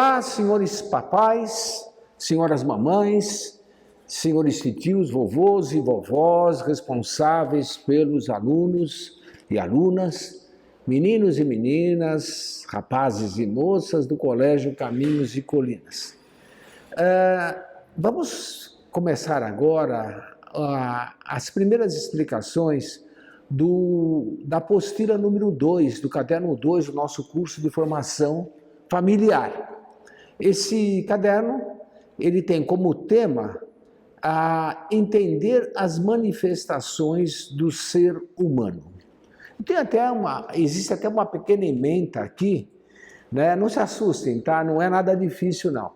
Olá, senhores papais, senhoras mamães, senhores tios, vovôs e vovós, responsáveis pelos alunos e alunas, meninos e meninas, rapazes e moças do Colégio Caminhos e Colinas. Vamos começar agora as primeiras explicações da apostila número 2, do caderno 2 do nosso curso de formação familiar. Esse caderno, ele tem como tema entender as manifestações do ser humano. Existe até uma pequena ementa aqui, né? Não se assustem, tá? Não é nada difícil, não.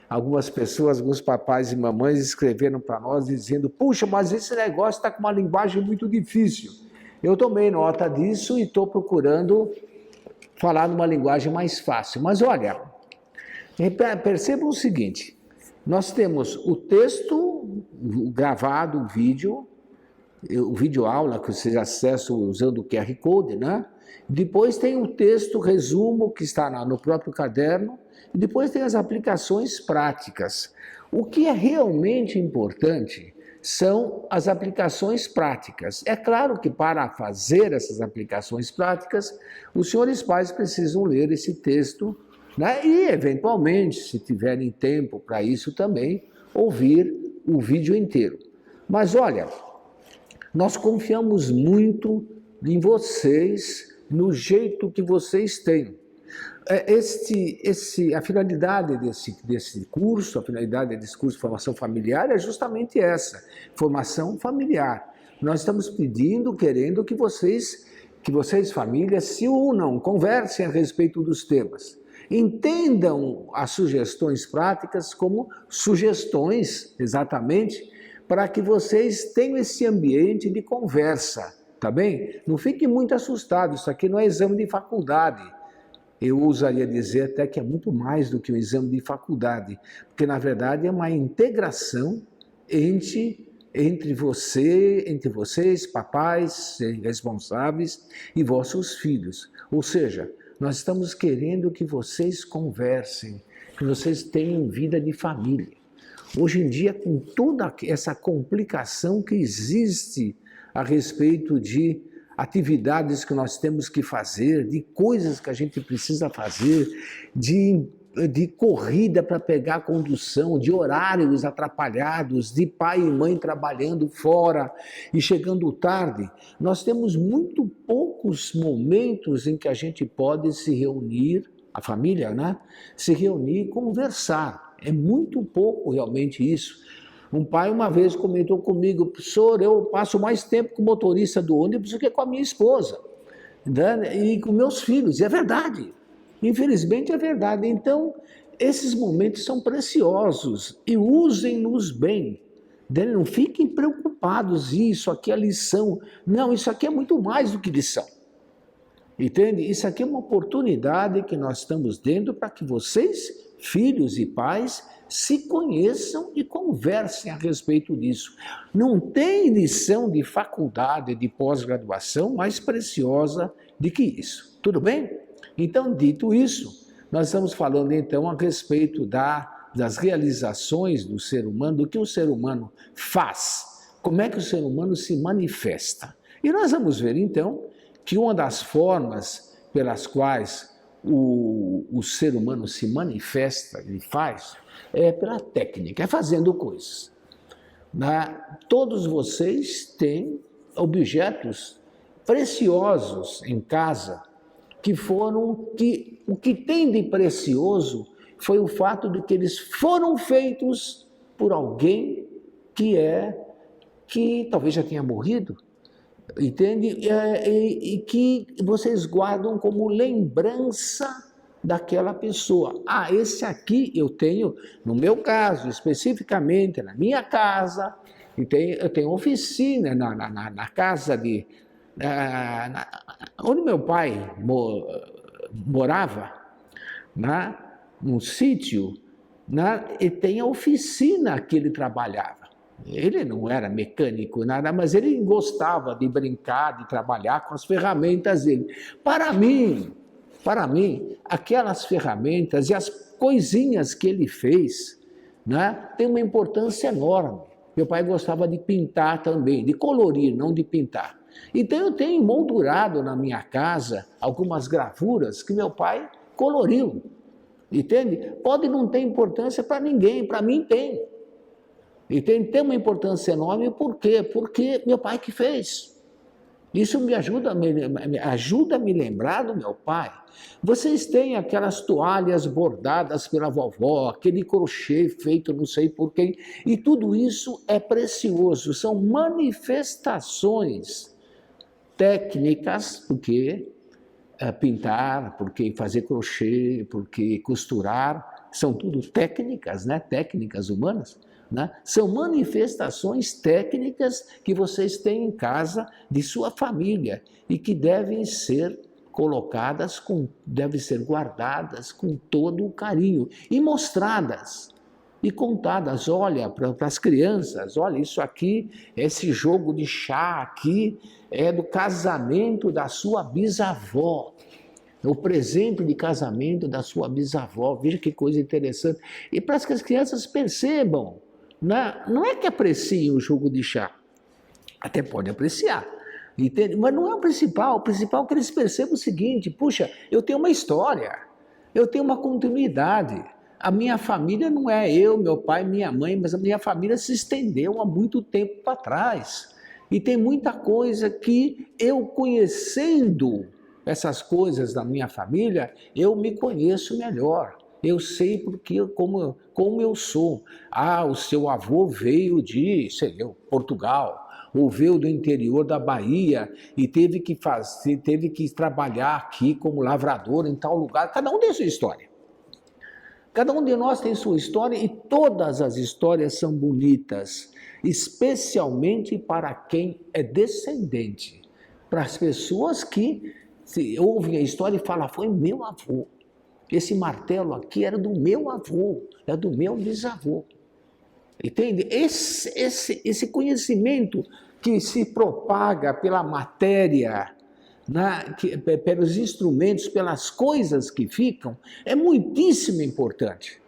Algumas pessoas, alguns papais e mamães escreveram para nós dizendo: puxa, mas esse negócio está com uma linguagem muito difícil. Eu tomei nota disso e estou procurando falar numa linguagem mais fácil. Mas olha, percebam o seguinte: nós temos o texto gravado, o vídeo aula que vocês acessam usando o QR Code, né? Depois tem o texto resumo que está no próprio caderno, e depois tem as aplicações práticas. O que é realmente importante são as aplicações práticas. É claro que para fazer essas aplicações práticas, os senhores pais precisam ler esse texto, né? E, eventualmente, se tiverem tempo para isso também, ouvir o vídeo inteiro. Mas olha, nós confiamos muito em vocês, no jeito que vocês têm. A finalidade desse curso, a finalidade desse curso de formação familiar é justamente essa, formação familiar. Nós estamos querendo que vocês famílias, se unam, conversem a respeito dos temas. Entendam as sugestões práticas como sugestões, exatamente, para que vocês tenham esse ambiente de conversa, tá bem? Não fiquem muito assustados, isso aqui não é exame de faculdade. Eu ousaria dizer até que é muito mais do que um exame de faculdade, porque na verdade é uma integração entre vocês, papais, responsáveis e vossos filhos. Ou seja, nós estamos querendo que vocês conversem, que vocês tenham vida de família. Hoje em dia, com toda essa complicação que existe a respeito de atividades que nós temos que fazer, de coisas que a gente precisa fazer, de corrida para pegar a condução, de horários atrapalhados, de pai e mãe trabalhando fora e chegando tarde, nós temos muito poucos momentos em que a gente pode se reunir, a família, né? Se reunir e conversar. É muito pouco realmente isso. Um pai uma vez comentou comigo: professor, eu passo mais tempo com o motorista do ônibus do que com a minha esposa, né? E com meus filhos. E é verdade. Infelizmente é verdade. Então, esses momentos são preciosos e usem-nos bem. Não fiquem preocupados, isso aqui é lição. Não, isso aqui é muito mais do que lição. Entende? Isso aqui é uma oportunidade que nós estamos dando para que vocês, filhos e pais, se conheçam e conversem a respeito disso. Não tem lição de faculdade, de pós-graduação mais preciosa do que isso. Tudo bem? Então, dito isso, nós estamos falando então a respeito das realizações do ser humano, do que o ser humano faz, como é que o ser humano se manifesta. E nós vamos ver então que uma das formas pelas quais o ser humano se manifesta e faz é pela técnica, é fazendo coisas. Todos vocês têm objetos preciosos em casa o que tem de precioso foi o fato de que eles foram feitos por alguém que talvez já tenha morrido, entende? E que vocês guardam como lembrança daquela pessoa. Esse aqui eu tenho, no meu caso, especificamente na minha casa, eu tenho oficina na casa onde meu pai morava, num sítio, e tem a oficina que ele trabalhava. Ele não era mecânico, nada, mas ele gostava de brincar, de trabalhar com as ferramentas dele. Para mim, Para mim, aquelas ferramentas e as coisinhas que ele fez, né, tem uma importância enorme. Meu pai gostava de pintar também, de colorir, não de pintar. Então eu tenho moldurado na minha casa algumas gravuras que meu pai coloriu. Entende? Pode não ter importância para ninguém, para mim tem. Entende? Tem uma importância enorme, por quê? Porque meu pai que fez. Isso me ajuda a me lembrar do meu pai. Vocês têm aquelas toalhas bordadas pela vovó, aquele crochê feito não sei por quem, e tudo isso é precioso, são manifestações técnicas, porque pintar, porque fazer crochê, porque costurar, são tudo técnicas, né? Técnicas humanas. Né? São manifestações técnicas que vocês têm em casa de sua família e que devem ser colocadas, devem ser guardadas com todo o carinho e mostradas e contadas. Olha, para as crianças, olha, isso aqui, esse jogo de chá aqui é do casamento da sua bisavó. É o presente de casamento da sua bisavó. Veja que coisa interessante. E para que as crianças percebam, não é que apreciem o jogo de chá, até pode apreciar, entende? Mas não é o principal é que eles percebam o seguinte: puxa, eu tenho uma história, eu tenho uma continuidade, a minha família não é eu, meu pai, minha mãe, mas a minha família se estendeu há muito tempo para trás, e tem muita coisa que eu conhecendo essas coisas da minha família, eu me conheço melhor. Eu sei porque como eu sou. Ah, o seu avô veio de, sei eu, Portugal, ou veio do interior da Bahia e teve que trabalhar aqui como lavrador em tal lugar. Cada um tem sua história. Cada um de nós tem sua história e todas as histórias são bonitas, especialmente para quem é descendente, para as pessoas que ouvem a história e falam: foi meu avô. Esse martelo aqui era do meu avô, é do meu bisavô. Entende? Esse conhecimento que se propaga pela matéria, pelos instrumentos, pelas coisas que ficam, é muitíssimo importante.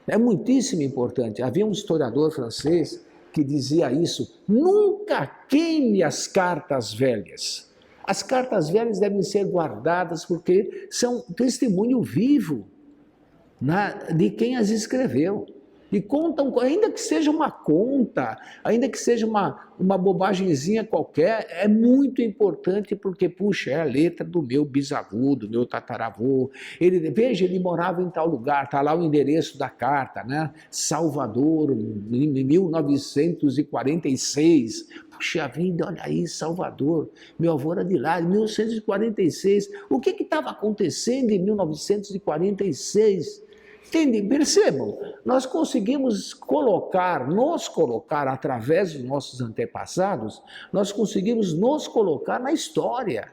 É muitíssimo importante. Havia um historiador francês que dizia isso: nunca queime as cartas velhas. As cartas velhas devem ser guardadas porque são testemunho vivo de quem as escreveu. E contam, ainda que seja uma conta, ainda que seja uma bobagemzinha qualquer, é muito importante porque, puxa, é a letra do meu bisavô, do meu tataravô. Veja, ele morava em tal lugar, está lá o endereço da carta, né? Salvador, em 1946. Puxa vida, olha aí, Salvador, meu avô era de lá, em 1946. O que estava acontecendo em 1946? Entende? Percebam, nós conseguimos nos colocar, através dos nossos antepassados, nós conseguimos nos colocar na história.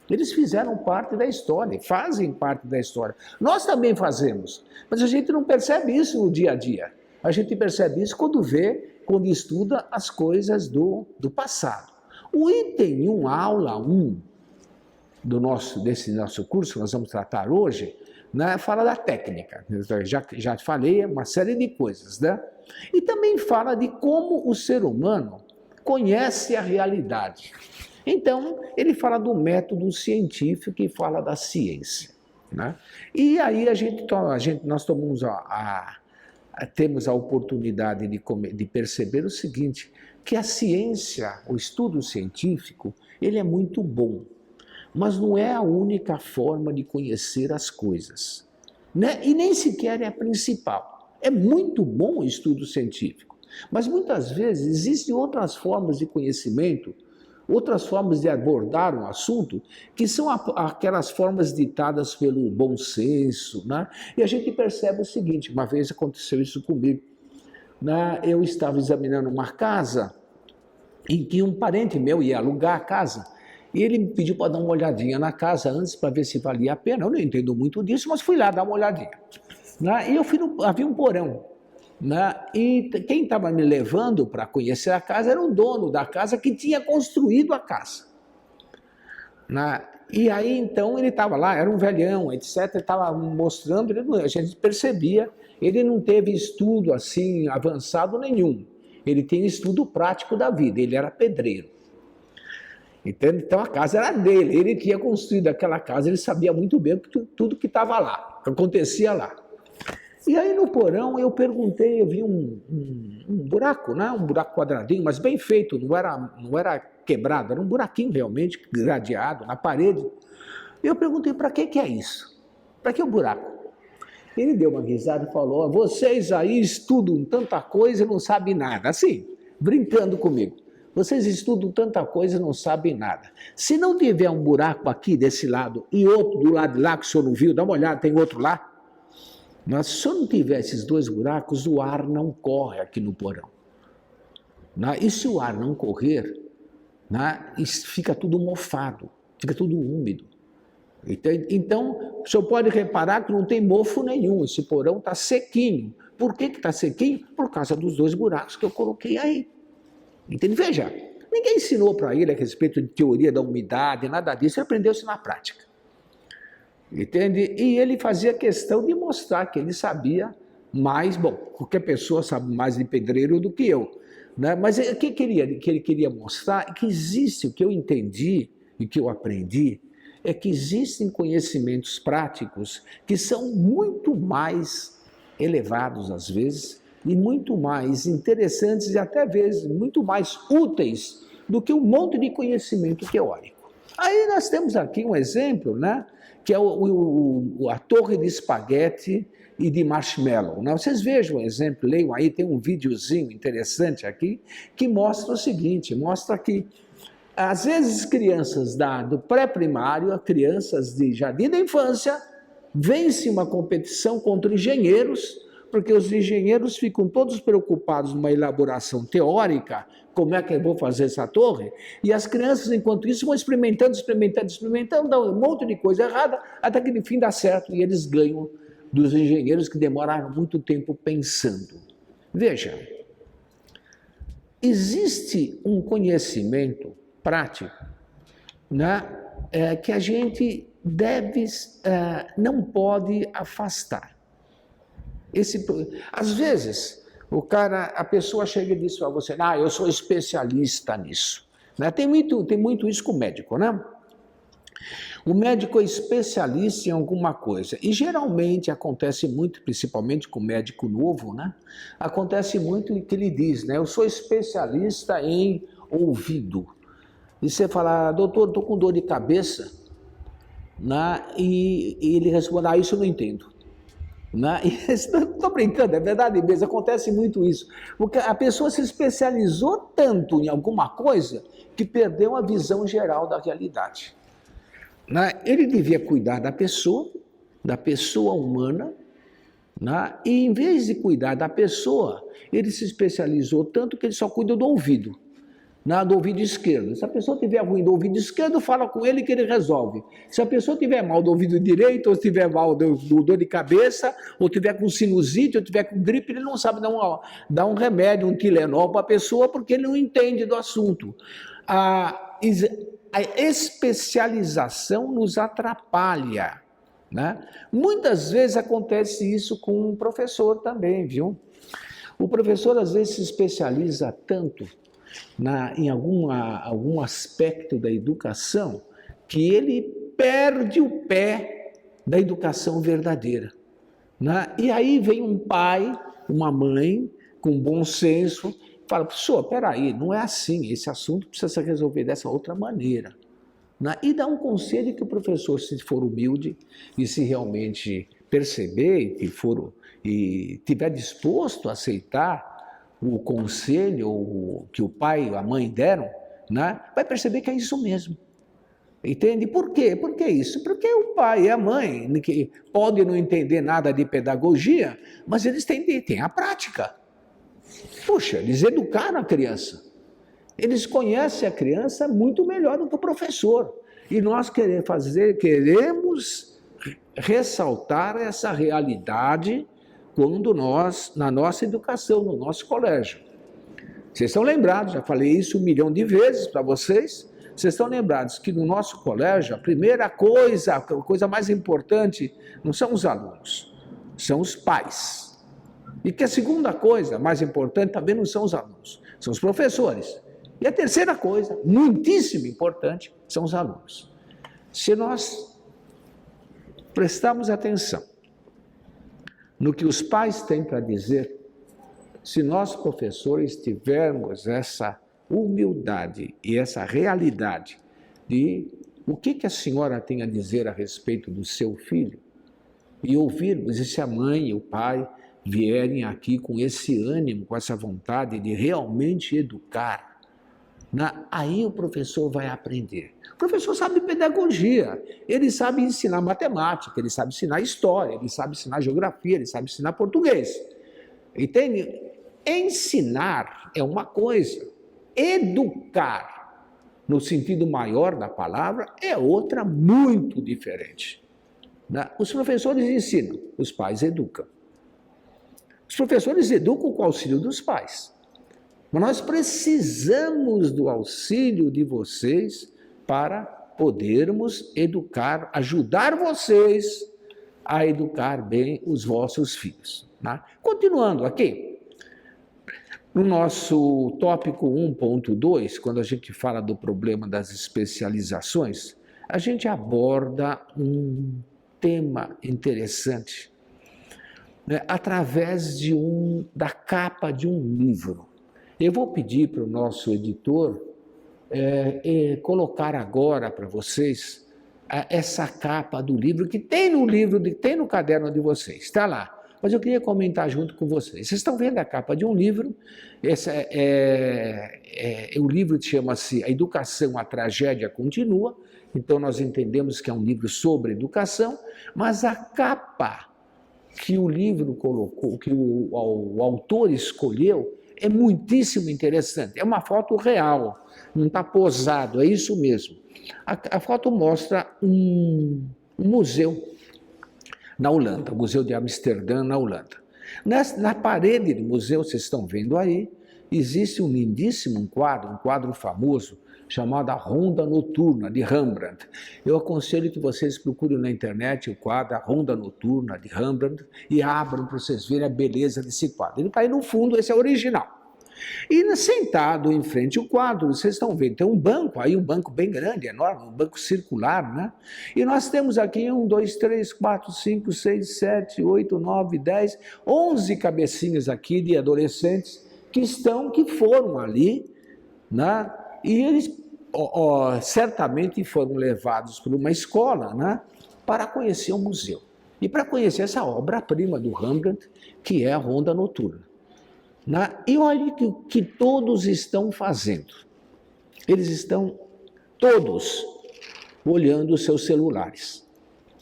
Eles fizeram parte da história, fazem parte da história. Nós também fazemos, mas a gente não percebe isso no dia a dia. A gente percebe isso quando estuda as coisas do passado. O item 1, a aula 1 desse nosso curso que nós vamos tratar hoje, fala da técnica, já falei uma série de coisas, né? E também fala de como o ser humano conhece a realidade. Então, ele fala do método científico e fala da ciência, né? E aí nós temos a oportunidade de perceber o seguinte, que a ciência, o estudo científico, ele é muito bom. Mas não é a única forma de conhecer as coisas, né? E nem sequer é a principal. É muito bom o estudo científico, mas muitas vezes existem outras formas de conhecimento, outras formas de abordar um assunto, que são aquelas formas ditadas pelo bom senso, né? E a gente percebe o seguinte: uma vez aconteceu isso comigo, né? Eu estava examinando uma casa em que um parente meu ia alugar a casa. E ele me pediu para dar uma olhadinha na casa antes, para ver se valia a pena. Eu não entendo muito disso, mas fui lá dar uma olhadinha. E havia um porão. E quem estava me levando para conhecer a casa era o dono da casa que tinha construído a casa. E aí, então, ele estava lá, era um velhão, etc. Ele estava mostrando, a gente percebia, ele não teve estudo assim avançado nenhum. Ele tinha estudo prático da vida, ele era pedreiro. Então a casa era dele, ele tinha construído aquela casa, ele sabia muito bem tudo que estava lá, que acontecia lá. E aí no porão eu perguntei, eu vi um buraco, né? Um buraco quadradinho, mas bem feito, não era quebrado, era um buraquinho realmente, gradeado na parede. Eu perguntei, para que é isso? Para que o buraco? Ele deu uma risada e falou, vocês aí estudam tanta coisa e não sabem nada. Assim, brincando comigo. Vocês estudam tanta coisa e não sabem nada. Se não tiver um buraco aqui desse lado e outro do lado de lá que o senhor não viu, dá uma olhada, tem outro lá. Mas se o senhor não tiver esses dois buracos, o ar não corre aqui no porão. E se o ar não correr, fica tudo mofado, fica tudo úmido. Então, o senhor pode reparar que não tem mofo nenhum, esse porão está sequinho. Por que está sequinho? Por causa dos dois buracos que eu coloquei aí. Entende? Veja, ninguém ensinou para ele a respeito de teoria da umidade, nada disso, ele aprendeu-se na prática. Entende? E ele fazia questão de mostrar que ele sabia mais, bom, qualquer pessoa sabe mais de pedreiro do que eu. Mas o que ele queria mostrar é que existe, o que eu entendi e que eu aprendi, é que existem conhecimentos práticos que são muito mais elevados às vezes, e muito mais interessantes e até vezes muito mais úteis do que um monte de conhecimento teórico. Aí nós temos aqui um exemplo, que é a torre de espaguete e de marshmallow. Vocês vejam o exemplo, leiam aí, tem um videozinho interessante aqui, que mostra o seguinte, mostra que às vezes crianças do pré-primário, crianças de jardim da infância, vencem uma competição contra engenheiros, porque os engenheiros ficam todos preocupados numa elaboração teórica, como é que eu vou fazer essa torre, e as crianças, enquanto isso, vão experimentando, dão um monte de coisa errada, até que no fim dá certo, e eles ganham dos engenheiros que demoraram muito tempo pensando. Veja, existe um conhecimento prático, que a gente não pode afastar. Às vezes, a pessoa chega e diz para você, eu sou especialista nisso. Tem muito isso com o médico, O médico é especialista em alguma coisa. E geralmente acontece muito, principalmente com o médico novo, acontece muito que ele diz, eu sou especialista em ouvido. E você fala, doutor, estou com dor de cabeça, e ele responde, isso eu não entendo. Estou brincando, é verdade mesmo, acontece muito isso. Porque a pessoa se especializou tanto em alguma coisa que perdeu a visão geral da realidade. Ele devia cuidar da pessoa humana, e em vez de cuidar da pessoa, ele se especializou tanto que ele só cuida do ouvido. Do ouvido esquerdo. Se a pessoa tiver ruim do ouvido esquerdo, fala com ele que ele resolve. Se a pessoa tiver mal do ouvido direito, ou tiver mal do dor de cabeça, ou tiver com sinusite, ou tiver com gripe, ele não sabe dar um remédio, um Tilenol para a pessoa, porque ele não entende do assunto. A especialização nos atrapalha. Muitas vezes acontece isso com um professor também, viu? O professor às vezes se especializa tanto em algum aspecto da educação, que ele perde o pé da educação verdadeira. E aí vem um pai, uma mãe, com bom senso, fala, professor, peraí, não é assim, esse assunto precisa ser resolvido dessa outra maneira. E dá um conselho que o professor, se for humilde e se realmente perceber e tiver disposto a aceitar o conselho que o pai e a mãe deram, vai perceber que é isso mesmo. Entende? Por quê? Por que isso? Porque o pai e a mãe, que podem não entender nada de pedagogia, mas eles têm a prática. Puxa, eles educaram a criança. Eles conhecem a criança muito melhor do que o professor. E nós queremos ressaltar essa realidade quando na nossa educação, no nosso colégio. Vocês estão lembrados, já falei isso 1 milhão de vezes para vocês, vocês estão lembrados que no nosso colégio, a primeira coisa, a coisa mais importante, não são os alunos, são os pais. E que a segunda coisa mais importante também não são os alunos, são os professores. E a terceira coisa, muitíssimo importante, são os alunos. Se nós prestarmos atenção no que os pais têm para dizer, se nós, professores, tivermos essa humildade e essa realidade de o que a senhora tem a dizer a respeito do seu filho, e ouvirmos, e se a mãe e o pai vierem aqui com esse ânimo, com essa vontade de realmente educar, aí o professor vai aprender. O professor sabe pedagogia, ele sabe ensinar matemática, ele sabe ensinar história, ele sabe ensinar geografia, ele sabe ensinar português. Entende? Ensinar é uma coisa, educar, no sentido maior da palavra, é outra muito diferente. Os professores ensinam, os pais educam. Os professores educam com o auxílio dos pais. Mas nós precisamos do auxílio de vocês para podermos educar, ajudar vocês a educar bem os vossos filhos. Continuando aqui, no nosso tópico 1.2, quando a gente fala do problema das especializações, a gente aborda um tema interessante, através da capa de um livro. Eu vou pedir para o nosso editor colocar agora para vocês essa capa do livro, que tem tem no caderno de vocês, está lá. Mas eu queria comentar junto com vocês. Vocês estão vendo a capa de um livro, o livro chama-se A Educação, a Tragédia Continua, então nós entendemos que é um livro sobre educação, mas a capa que o livro colocou, que o autor escolheu, é muitíssimo interessante. É uma foto real, não está posado, é isso mesmo. A foto mostra um museu na Holanda, o Museu de Amsterdã, na Holanda. Na parede do museu, vocês estão vendo aí, existe um lindíssimo quadro, um quadro famoso, chamado A Ronda Noturna, de Rembrandt. Eu aconselho que vocês procurem na internet o quadro A Ronda Noturna, de Rembrandt, e abram para vocês verem a beleza desse quadro. Ele está aí no fundo, esse é o original. E sentado em frente ao quadro, vocês estão vendo, tem um banco aí, um banco bem grande, enorme, um banco circular, né? E nós temos aqui 1, 2, 3, 4, 5, 6, 7, 8, 9, 10, 11 cabecinhas aqui de adolescentes que foram ali, né? E eles certamente foram levados por uma escola, né? Para conhecer o museu. E para conhecer essa obra-prima do Rembrandt, que é a Ronda Noturna. E olha o que todos estão fazendo. Eles estão todos olhando os seus celulares.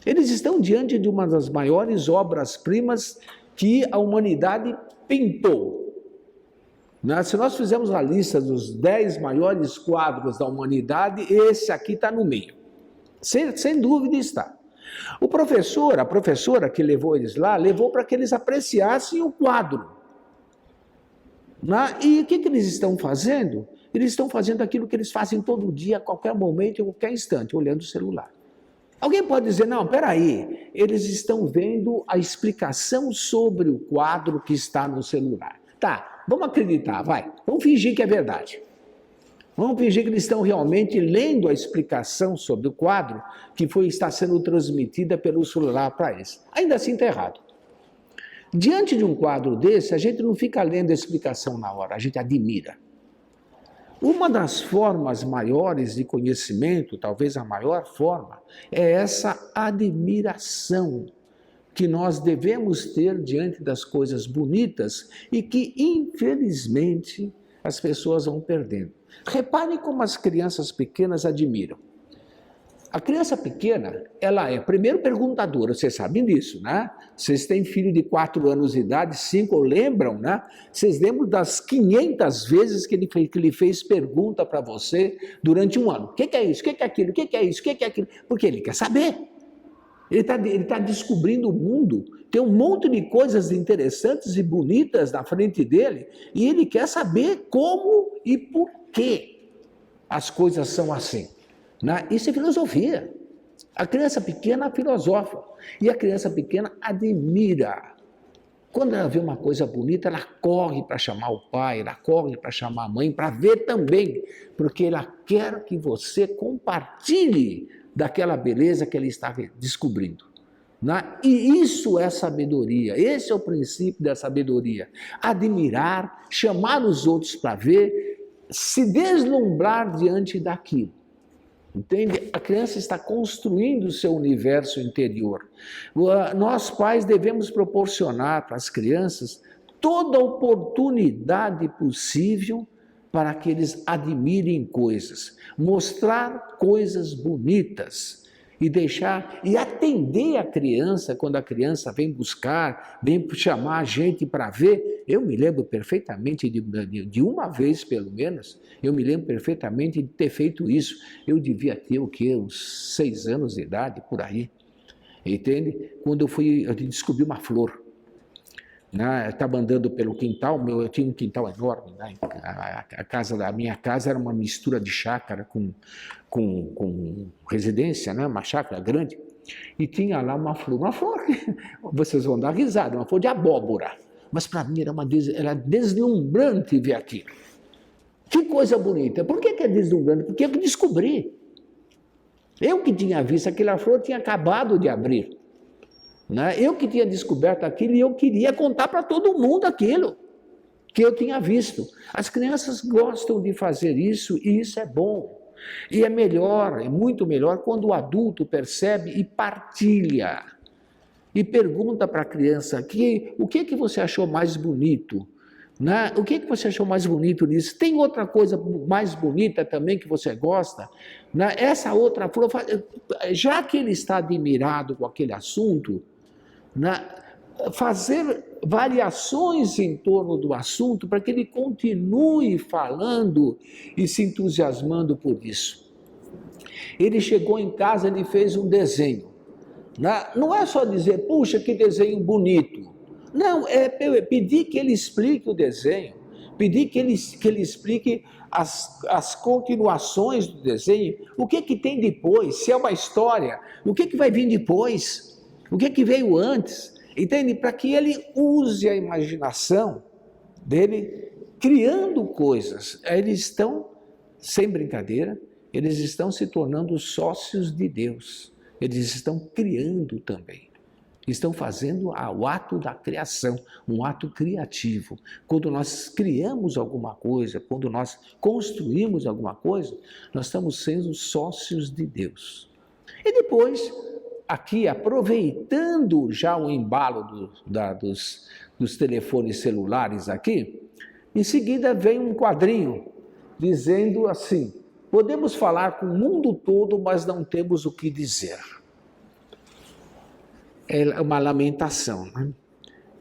Eles estão diante de uma das maiores obras-primas que a humanidade pintou. Se nós fizermos a lista dos 10 maiores quadros da humanidade, esse aqui está no meio. Sem dúvida está. O professor, a professora que levou eles lá, levou para que eles apreciassem o quadro. E o que eles estão fazendo? Eles estão fazendo aquilo que eles fazem todo dia, a qualquer momento, em qualquer instante, olhando o celular. Alguém pode dizer, não, peraí, eles estão vendo a explicação sobre o quadro que está no celular. Tá, vamos acreditar, vai, vamos fingir que é verdade. Vamos fingir que eles estão realmente lendo a explicação sobre o quadro que está sendo transmitida pelo celular para eles. Ainda assim está errado. Diante de um quadro desse, a gente não fica lendo a explicação na hora, a gente admira. Uma das formas maiores de conhecimento, talvez a maior forma, é essa admiração que nós devemos ter diante das coisas bonitas e que, infelizmente, as pessoas vão perdendo. Reparem como as crianças pequenas admiram. A criança pequena, ela é, primeiro, perguntadora, vocês sabem disso, né? Vocês têm filho de 4 anos de idade, 5, lembram, né? Vocês lembram das 500 vezes que ele fez pergunta para você durante um ano. O que é isso? O que é aquilo? O que é isso? O que é aquilo? Porque ele quer saber. Ele tá descobrindo o mundo. Tem um monte de coisas interessantes e bonitas na frente dele e ele quer saber como e por quê. as coisas são assim. Né? Isso é filosofia. A criança pequena filosofa e a criança pequena admira. Quando ela vê uma coisa bonita, ela corre para chamar o pai, ela corre para chamar a mãe, para ver também, porque ela quer que você compartilhe daquela beleza que ela está descobrindo. Né? E isso é sabedoria, esse é o princípio da sabedoria. Admirar, chamar os outros para ver, se deslumbrar diante daquilo. Entende? A criança está construindo o seu universo interior. Nós, pais, devemos proporcionar para as crianças toda a oportunidade possível para que eles admirem coisas, mostrar coisas bonitas e deixar e atender a criança quando a criança vem buscar, vem chamar a gente para ver. Eu me lembro perfeitamente de uma vez, pelo menos, eu me lembro perfeitamente de ter feito isso. Eu devia ter o quê? Uns 6 anos de idade, por aí. Entende? Quando eu descobri uma flor. Né? Eu estava andando pelo quintal, eu tinha um quintal enorme, né? A minha casa era uma mistura de chácara com residência, né? Uma chácara grande, e tinha lá uma flor que vocês vão dar risada, uma flor de abóbora, mas para mim era deslumbrante ver aquilo. Que coisa bonita! Por que é deslumbrante? Porque eu descobri. Eu que tinha visto aquela flor, tinha acabado de abrir. Eu que tinha descoberto aquilo e eu queria contar para todo mundo aquilo que eu tinha visto. As crianças gostam de fazer isso e isso é bom. E é melhor, é muito melhor quando o adulto percebe e partilha. E pergunta para a criança, o que você achou mais bonito? O que você achou mais bonito nisso? Tem outra coisa mais bonita também que você gosta? Essa outra flor, já que ele está admirado com aquele assunto, fazer variações em torno do assunto para que ele continue falando e se entusiasmando por isso. Ele chegou em casa, ele fez um desenho. Não é só dizer, puxa, que desenho bonito. Não, é pedir que ele explique o desenho, pedir que ele explique as continuações do desenho, o que tem depois, se é uma história, o que vai vir depois. O que veio antes? Entende? Para que ele use a imaginação dele, criando coisas. Eles estão, sem brincadeira, eles estão se tornando sócios de Deus. Eles estão criando também. Estão fazendo o ato da criação, um ato criativo. Quando nós criamos alguma coisa, quando nós construímos alguma coisa, nós estamos sendo sócios de Deus. E depois, aqui, aproveitando já o embalo dos telefones celulares aqui, em seguida vem um quadrinho dizendo assim, podemos falar com o mundo todo, mas não temos o que dizer. É uma lamentação. Né?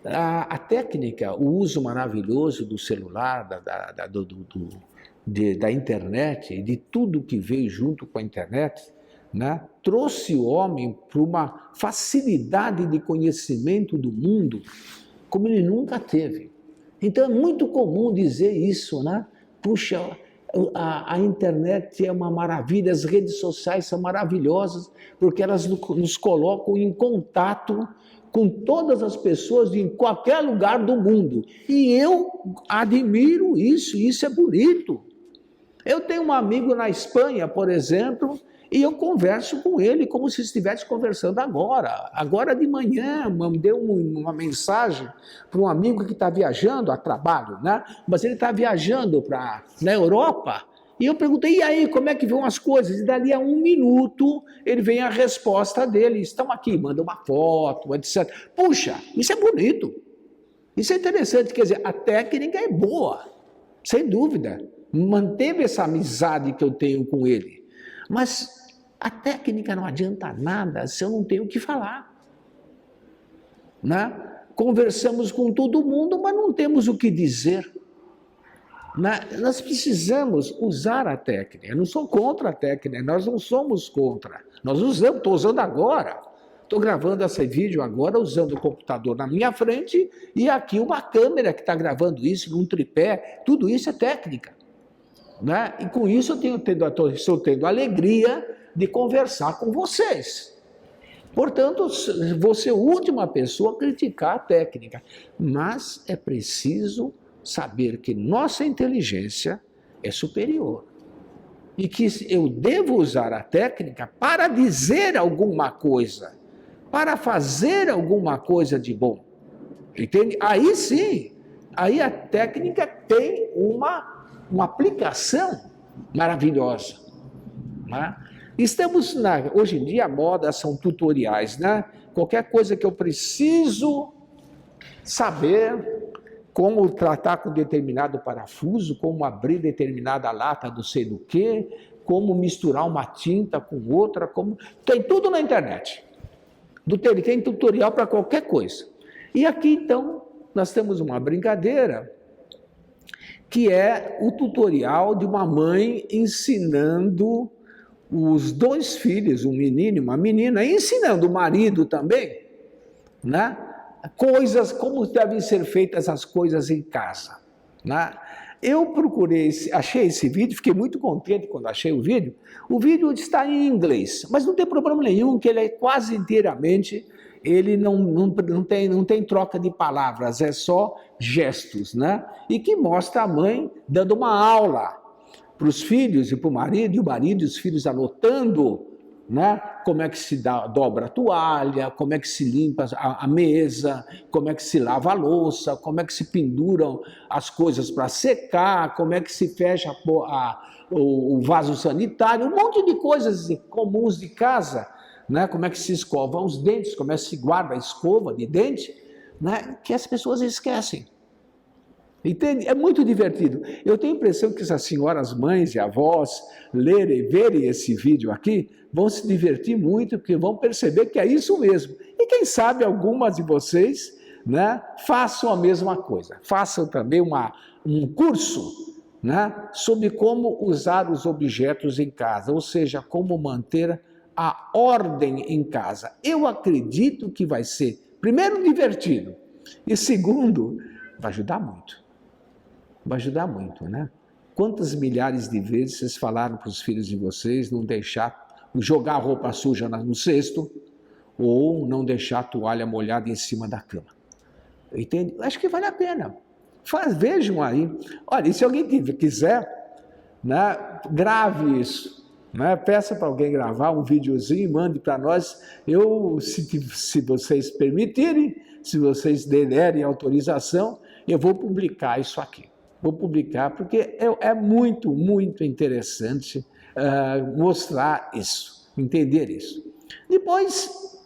A técnica, o uso maravilhoso do celular, da internet, de tudo que veio junto com a internet, né, trouxe o homem para uma facilidade de conhecimento do mundo como ele nunca teve. Então é muito comum dizer isso, né? Puxa, a internet é uma maravilha, as redes sociais são maravilhosas, porque elas nos colocam em contato com todas as pessoas em qualquer lugar do mundo. E eu admiro isso, isso é bonito. Eu tenho um amigo na Espanha, por exemplo, e eu converso com ele como se estivesse conversando agora. Agora de manhã, mandei uma mensagem para um amigo que está viajando a trabalho, né? Mas ele está viajando na Europa. E eu perguntei, e aí, como é que vão as coisas? E dali a 1 minuto, ele vem a resposta dele. Estão aqui, manda uma foto, etc. Puxa, isso é bonito. Isso é interessante. Quer dizer, a técnica é boa, sem dúvida. Manteve essa amizade que eu tenho com ele. Mas a técnica não adianta nada se eu não tenho o que falar. Né? Conversamos com todo mundo, mas não temos o que dizer. Nós precisamos usar a técnica. Eu não sou contra a técnica, nós não somos contra. Nós usamos, estou usando agora. Estou gravando esse vídeo agora usando o computador na minha frente e aqui uma câmera que está gravando isso, num tripé. Tudo isso é técnica. né? E com isso estou tendo a alegria de conversar com vocês. Portanto, vou ser a última pessoa a criticar a técnica, mas é preciso saber que nossa inteligência é superior e que eu devo usar a técnica para dizer alguma coisa, para fazer alguma coisa de bom. Entende? Aí sim, aí a técnica tem uma aplicação maravilhosa, né? Hoje em dia a moda são tutoriais, né? Qualquer coisa que eu preciso saber como tratar com determinado parafuso, como abrir determinada lata do sei do quê, como misturar uma tinta com outra, tem tudo na internet. Tem tutorial para qualquer coisa. E aqui então nós temos uma brincadeira que é o tutorial de uma mãe ensinando os dois filhos, um menino e uma menina, ensinando o marido também, né? Coisas, como devem ser feitas as coisas em casa, né? Eu achei esse vídeo, fiquei muito contente quando achei o vídeo. O vídeo está em inglês, mas não tem problema nenhum, que ele é quase inteiramente, ele não tem troca de palavras, é só gestos, né? E que mostra a mãe dando uma aula para os filhos e para o marido, e o marido e os filhos anotando, né? Como é que se dobra a toalha, como é que se limpa a mesa, como é que se lava a louça, como é que se penduram as coisas para secar, como é que se fecha o vaso sanitário, um monte de coisas comuns de casa, né? Como é que se escovam os dentes, como é que se guarda a escova de dente, né? Que as pessoas esquecem. Entende? É muito divertido. Eu tenho a impressão que essas senhoras mães e avós verem esse vídeo aqui, vão se divertir muito, porque vão perceber que é isso mesmo. E quem sabe algumas de vocês, né, façam a mesma coisa. Façam também um curso, né, sobre como usar os objetos em casa, ou seja, como manter a ordem em casa. Eu acredito que vai ser, primeiro, divertido, e segundo, vai ajudar muito. Vai ajudar muito, né? Quantas milhares de vezes vocês falaram para os filhos de vocês não jogar a roupa suja no cesto ou não deixar a toalha molhada em cima da cama? Entende? Acho que vale a pena. Vejam aí. Olha, e se alguém quiser, né, grave isso. Né? Peça para alguém gravar um videozinho e mande para nós. Se vocês permitirem, se vocês derem autorização, eu vou publicar isso aqui. Vou publicar porque é muito, muito interessante mostrar isso, entender isso. Depois,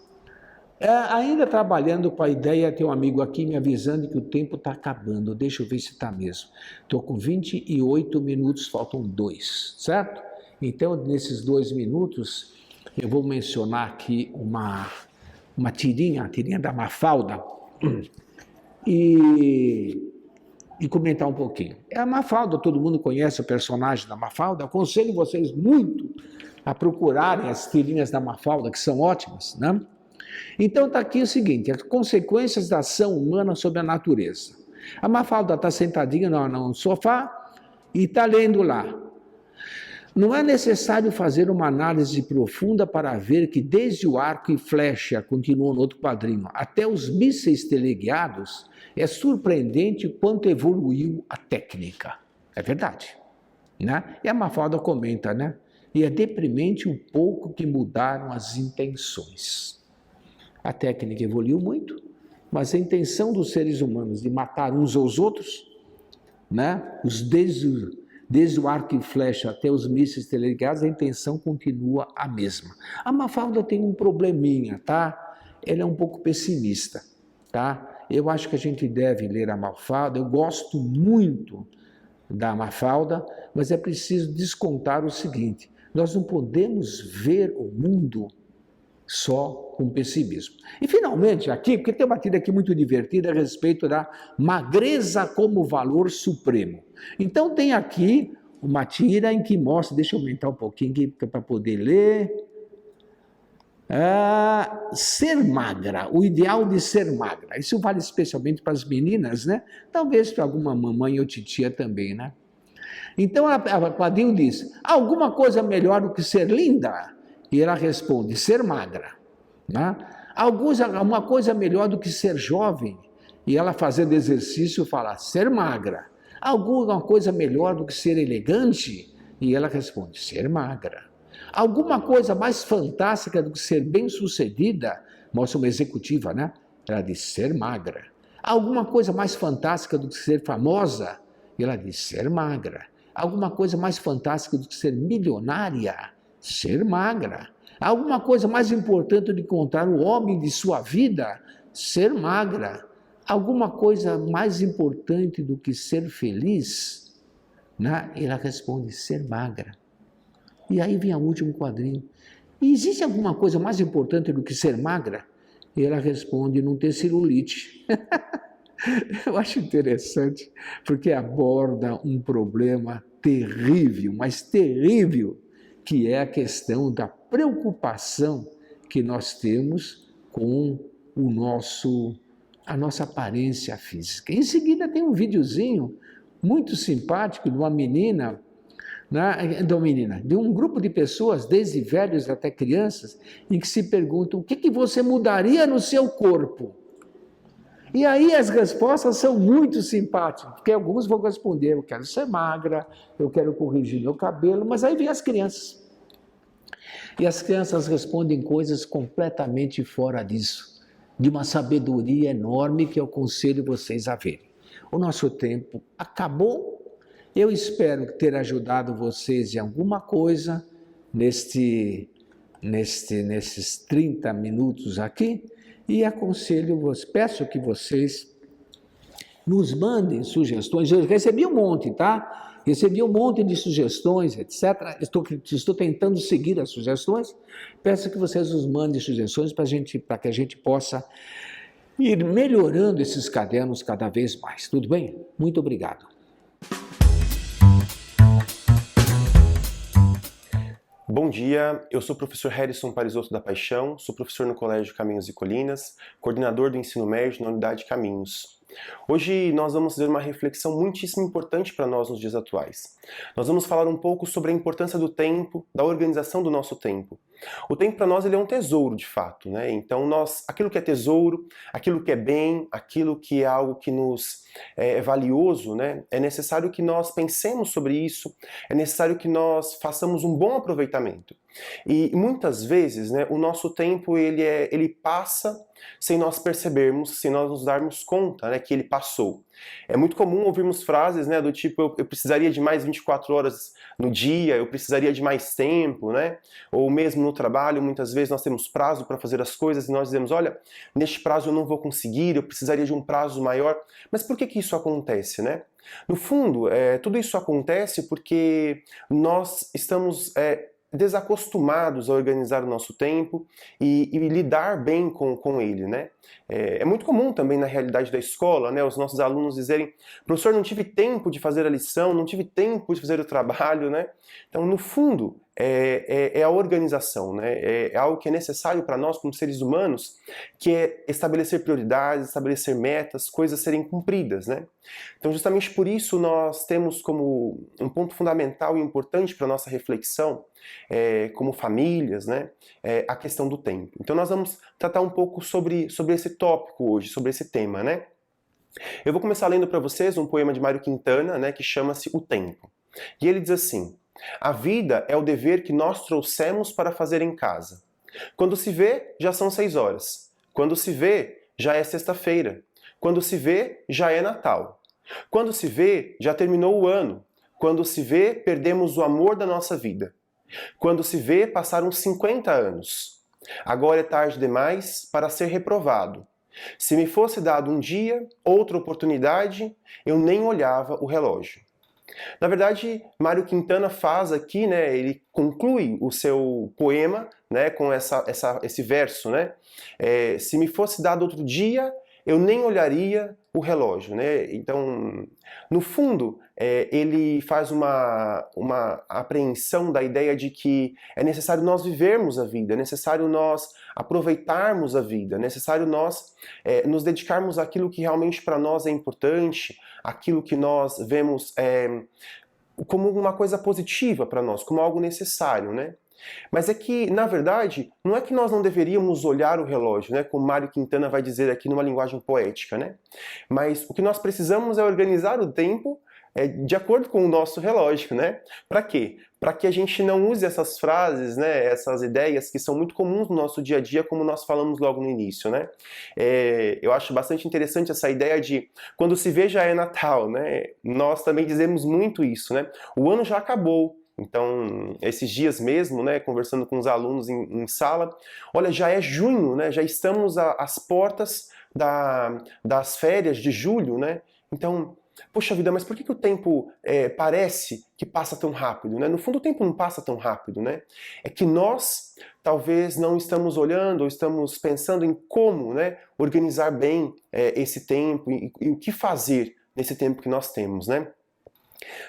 ainda trabalhando com a ideia, tem um amigo aqui me avisando que o tempo está acabando. Deixa eu ver se está mesmo. Estou com 28 minutos, faltam 2, certo? Então, nesses 2 minutos, eu vou mencionar aqui uma tirinha, a tirinha da Mafalda, e comentar um pouquinho. A Mafalda, todo mundo conhece o personagem da Mafalda, aconselho vocês muito a procurarem as tirinhas da Mafalda, que são ótimas, né? Então está aqui o seguinte, as consequências da ação humana sobre a natureza. A Mafalda está sentadinha no sofá e está lendo lá. Não é necessário fazer uma análise profunda para ver que desde o arco e flecha, continua no outro quadrinho, até os mísseis teleguiados, é surpreendente o quanto evoluiu a técnica. É verdade, né? E a Mafalda comenta, né? E é deprimente o pouco que mudaram as intenções. A técnica evoluiu muito, mas a intenção dos seres humanos de matar uns aos outros, né? Desde o arco e flecha até os mísseis teleguiados, a intenção continua a mesma. A Mafalda tem um probleminha, tá? Ela é um pouco pessimista, tá? Eu acho que a gente deve ler a Mafalda, eu gosto muito da Mafalda, mas é preciso descontar o seguinte, nós não podemos ver o mundo só com pessimismo. E finalmente aqui, porque tem uma tira aqui muito divertida a respeito da magreza como valor supremo. Então tem aqui uma tira em que mostra, deixa eu aumentar um pouquinho aqui para poder ler, ser magra, o ideal de ser magra. Isso vale especialmente para as meninas, né? Talvez para alguma mamãe ou titia também, né? Então a quadrinho diz, alguma coisa melhor do que ser linda? E ela responde, ser magra. Né? Alguma coisa melhor do que ser jovem? E ela fazendo exercício fala, ser magra. Alguma coisa melhor do que ser elegante? E ela responde, ser magra. Alguma coisa mais fantástica do que ser bem-sucedida? Mostra uma executiva, né? Ela diz, ser magra. Alguma coisa mais fantástica do que ser famosa? E ela diz, ser magra. Alguma coisa mais fantástica do que ser milionária? Ser magra. Alguma coisa mais importante do que encontrar o homem de sua vida? Ser magra. Alguma coisa mais importante do que ser feliz? Né? E ela responde, ser magra. E aí vem o último quadrinho. E existe alguma coisa mais importante do que ser magra? E ela responde, não ter celulite. Eu acho interessante, porque aborda um problema terrível, mas terrível, que é a questão da preocupação que nós temos com a nossa aparência física. Em seguida tem um videozinho muito simpático de uma menina, de um grupo de pessoas, desde velhos até crianças, em que se perguntam o que você mudaria no seu corpo? E aí as respostas são muito simpáticas, porque alguns vão responder, eu quero ser magra, eu quero corrigir meu cabelo, mas aí vem as crianças. E as crianças respondem coisas completamente fora disso, de uma sabedoria enorme que eu aconselho vocês a verem. O nosso tempo acabou. Eu espero ter ajudado vocês em alguma coisa nesses 30 minutos aqui e peço que vocês nos mandem sugestões. Eu recebi um monte, tá? Recebi um monte de sugestões, etc. Estou tentando seguir as sugestões. Peço que vocês nos mandem sugestões para que a gente possa ir melhorando esses cadernos cada vez mais. Tudo bem? Muito obrigado. Bom dia, eu sou o professor Harrison Parisotto da Paixão, sou professor no Colégio Caminhos e Colinas, coordenador do ensino médio na unidade Caminhos. Hoje nós vamos fazer uma reflexão muitíssimo importante para nós nos dias atuais. Nós vamos falar um pouco sobre a importância do tempo, da organização do nosso tempo. O tempo para nós ele é um tesouro de fato, né? Então aquilo que é tesouro, aquilo que é bem, aquilo que é algo que nos é valioso, né? É necessário que nós pensemos sobre isso, é necessário que nós façamos um bom aproveitamento. E muitas vezes, né, o nosso tempo ele passa sem nós percebermos, sem nós nos darmos conta, né, que ele passou. É muito comum ouvirmos frases, né, do tipo, eu precisaria de mais 24 horas no dia, eu precisaria de mais tempo, né? Ou mesmo no trabalho, muitas vezes nós temos prazo para fazer as coisas e nós dizemos, olha, neste prazo eu não vou conseguir, eu precisaria de um prazo maior. Mas por que isso acontece, né? No fundo, tudo isso acontece porque nós estamos desacostumados a organizar o nosso tempo e lidar bem com ele, né? É muito comum também na realidade da escola, né, os nossos alunos dizerem, professor, não tive tempo de fazer a lição, não tive tempo de fazer o trabalho, né? Então, no fundo, é a organização, né? É algo que é necessário para nós como seres humanos, que é estabelecer prioridades, estabelecer metas, coisas serem cumpridas, né? Então, justamente por isso nós temos como um ponto fundamental e importante para a nossa reflexão, como famílias, né, a questão do tempo. Então nós vamos tratar um pouco sobre esse tópico hoje, sobre esse tema, né? Eu vou começar lendo para vocês um poema de Mário Quintana, né, que chama-se O Tempo. E ele diz assim, a vida é o dever que nós trouxemos para fazer em casa. Quando se vê, já são 6 horas. Quando se vê, já é sexta-feira. Quando se vê, já é Natal. Quando se vê, já terminou o ano. Quando se vê, perdemos o amor da nossa vida. Quando se vê, passaram 50 anos. Agora é tarde demais para ser reprovado. Se me fosse dado um dia, outra oportunidade, eu nem olhava o relógio. Na verdade, Mário Quintana faz aqui, né, ele conclui o seu poema, né, com esse verso, né? Se me fosse dado outro dia, eu nem olharia o relógio, né? Então, no fundo, ele faz uma apreensão da ideia de que é necessário nós vivermos a vida, é necessário nós aproveitarmos a vida, é necessário nós nos dedicarmos àquilo que realmente para nós é importante, aquilo que nós vemos como uma coisa positiva para nós, como algo necessário, né? Mas é que, na verdade, não é que nós não deveríamos olhar o relógio, né? Como Mário Quintana vai dizer aqui numa linguagem poética, né? Mas o que nós precisamos é organizar o tempo de acordo com o nosso relógio, né? Para quê? Para que a gente não use essas frases, né? Essas ideias que são muito comuns no nosso dia a dia, como nós falamos logo no início, né? Eu acho bastante interessante essa ideia de quando se vê já é Natal, né? Nós também dizemos muito isso, né? O ano já acabou. Então, esses dias mesmo, né, conversando com os alunos em sala, olha, já é junho, né, já estamos às portas das férias de julho, né? Então, poxa vida, mas por que o tempo parece que passa tão rápido, né? No fundo, o tempo não passa tão rápido, né? É que nós talvez não estamos olhando ou estamos pensando em como, né, organizar bem esse tempo e o que fazer nesse tempo que nós temos, né?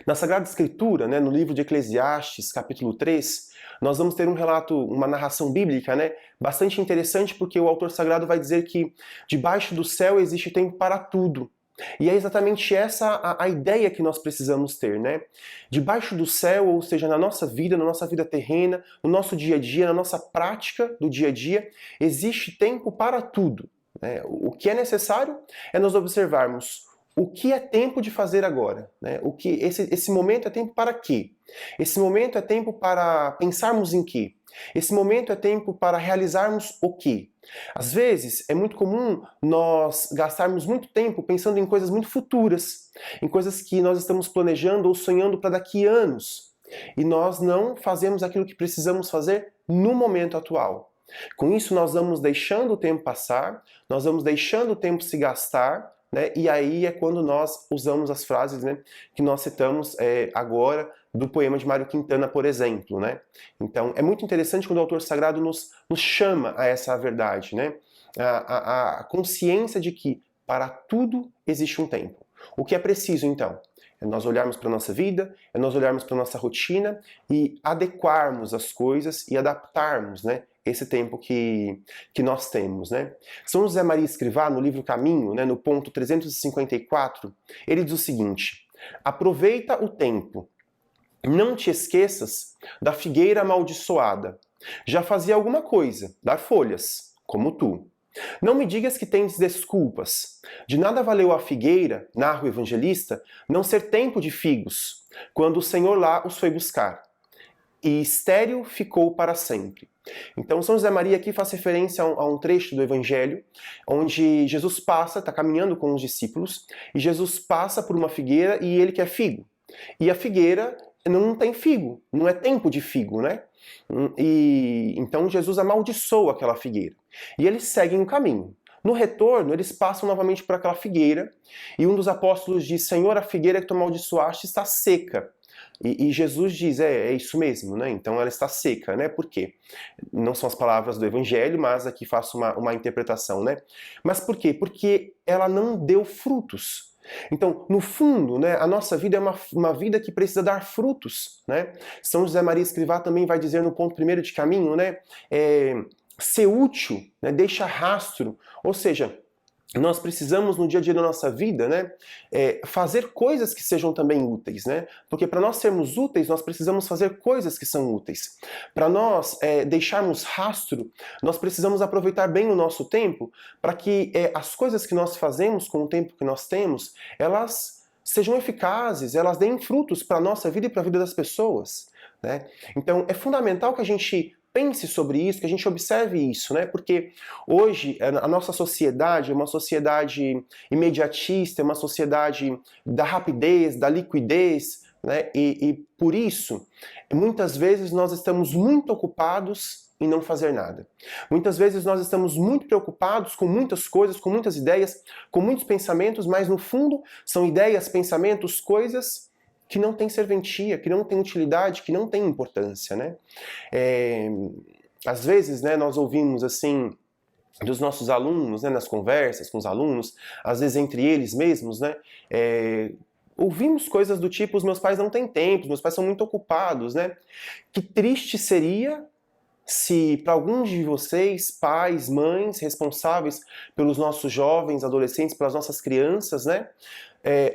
Na Sagrada Escritura, né, no livro de Eclesiastes, capítulo 3, nós vamos ter um relato, uma narração bíblica, né, bastante interessante, porque o autor sagrado vai dizer que debaixo do céu existe tempo para tudo. E é exatamente essa a ideia que nós precisamos ter, né? Debaixo do céu, ou seja, na nossa vida terrena, no nosso dia a dia, na nossa prática do dia a dia, existe tempo para tudo, né? O que é necessário é nós observarmos o que é tempo de fazer agora, né? Esse momento é tempo para quê? Esse momento é tempo para pensarmos em quê? Esse momento é tempo para realizarmos o quê? Às vezes é muito comum nós gastarmos muito tempo pensando em coisas muito futuras, em coisas que nós estamos planejando ou sonhando para daqui a anos, e nós não fazemos aquilo que precisamos fazer no momento atual. Com isso nós vamos deixando o tempo passar, nós vamos deixando o tempo se gastar, né? E aí é quando nós usamos as frases, né, que nós citamos agora do poema de Mário Quintana, por exemplo, né? Então é muito interessante quando o autor sagrado nos chama a essa verdade, né? A consciência de que para tudo existe um tempo. O que é preciso então? É nós olharmos para a nossa vida, é nós olharmos para a nossa rotina e adequarmos as coisas e adaptarmos, né, esse tempo que nós temos, né? São José Maria Escrivá, no livro Caminho, né, no ponto 354, ele diz o seguinte: aproveita o tempo, não te esqueças da figueira amaldiçoada. Já fazia alguma coisa, dar folhas, como tu. Não me digas que tens desculpas. De nada valeu a figueira, narra o evangelista, não ser tempo de figos, quando o Senhor lá os foi buscar. E estéril ficou para sempre. Então São José Maria aqui faz referência a um trecho do Evangelho, onde Jesus passa, está caminhando com os discípulos, e Jesus passa por uma figueira e ele quer figo. E a figueira não tem figo, não é tempo de figo, né? E então Jesus amaldiçoa aquela figueira. E eles seguem o caminho. No retorno, eles passam novamente por aquela figueira, e um dos apóstolos diz: Senhor, a figueira que tu amaldiçoaste está seca. E Jesus diz, é isso mesmo, né? Então ela está seca, né? Por quê? Não são as palavras do Evangelho, mas aqui faço uma interpretação, né? Mas por quê? Porque ela não deu frutos. Então, no fundo, né, a nossa vida é uma vida que precisa dar frutos, né? São José Maria Escrivá também vai dizer no ponto 1º de Caminho, né? Ser útil, né? Deixa rastro, ou seja, nós precisamos no dia a dia da nossa vida, né, fazer coisas que sejam também úteis, né? Porque para nós sermos úteis, nós precisamos fazer coisas que são úteis. Para nós deixarmos rastro, nós precisamos aproveitar bem o nosso tempo para que as coisas que nós fazemos com o tempo que nós temos, elas sejam eficazes, elas deem frutos para a nossa vida e para a vida das pessoas, né? Então é fundamental que a gente pense sobre isso, que a gente observe isso, né? Porque hoje a nossa sociedade é uma sociedade imediatista, é uma sociedade da rapidez, da liquidez, né? E por isso, muitas vezes nós estamos muito ocupados em não fazer nada. Muitas vezes nós estamos muito preocupados com muitas coisas, com muitas ideias, com muitos pensamentos, mas no fundo são ideias, pensamentos, coisas que não tem serventia, que não tem utilidade, que não tem importância, né? Às vezes, né, nós ouvimos assim dos nossos alunos, né, nas conversas com os alunos, às vezes entre eles mesmos, né, ouvimos coisas do tipo: os meus pais não têm tempo, os meus pais são muito ocupados, né? Que triste seria se para alguns de vocês, pais, mães, responsáveis pelos nossos jovens, adolescentes, pelas nossas crianças, né,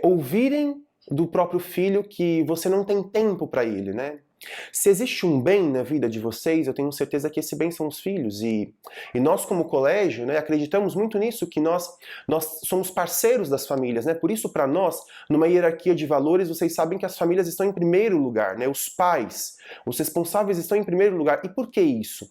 ouvirem do próprio filho que você não tem tempo para ele, né? Se existe um bem na vida de vocês, eu tenho certeza que esse bem são os filhos. E nós, como colégio, né, acreditamos muito nisso, que nós somos parceiros das famílias. Né? Por isso, para nós, numa hierarquia de valores, vocês sabem que as famílias estão em primeiro lugar. Né? Os pais, os responsáveis estão em primeiro lugar. E por que isso?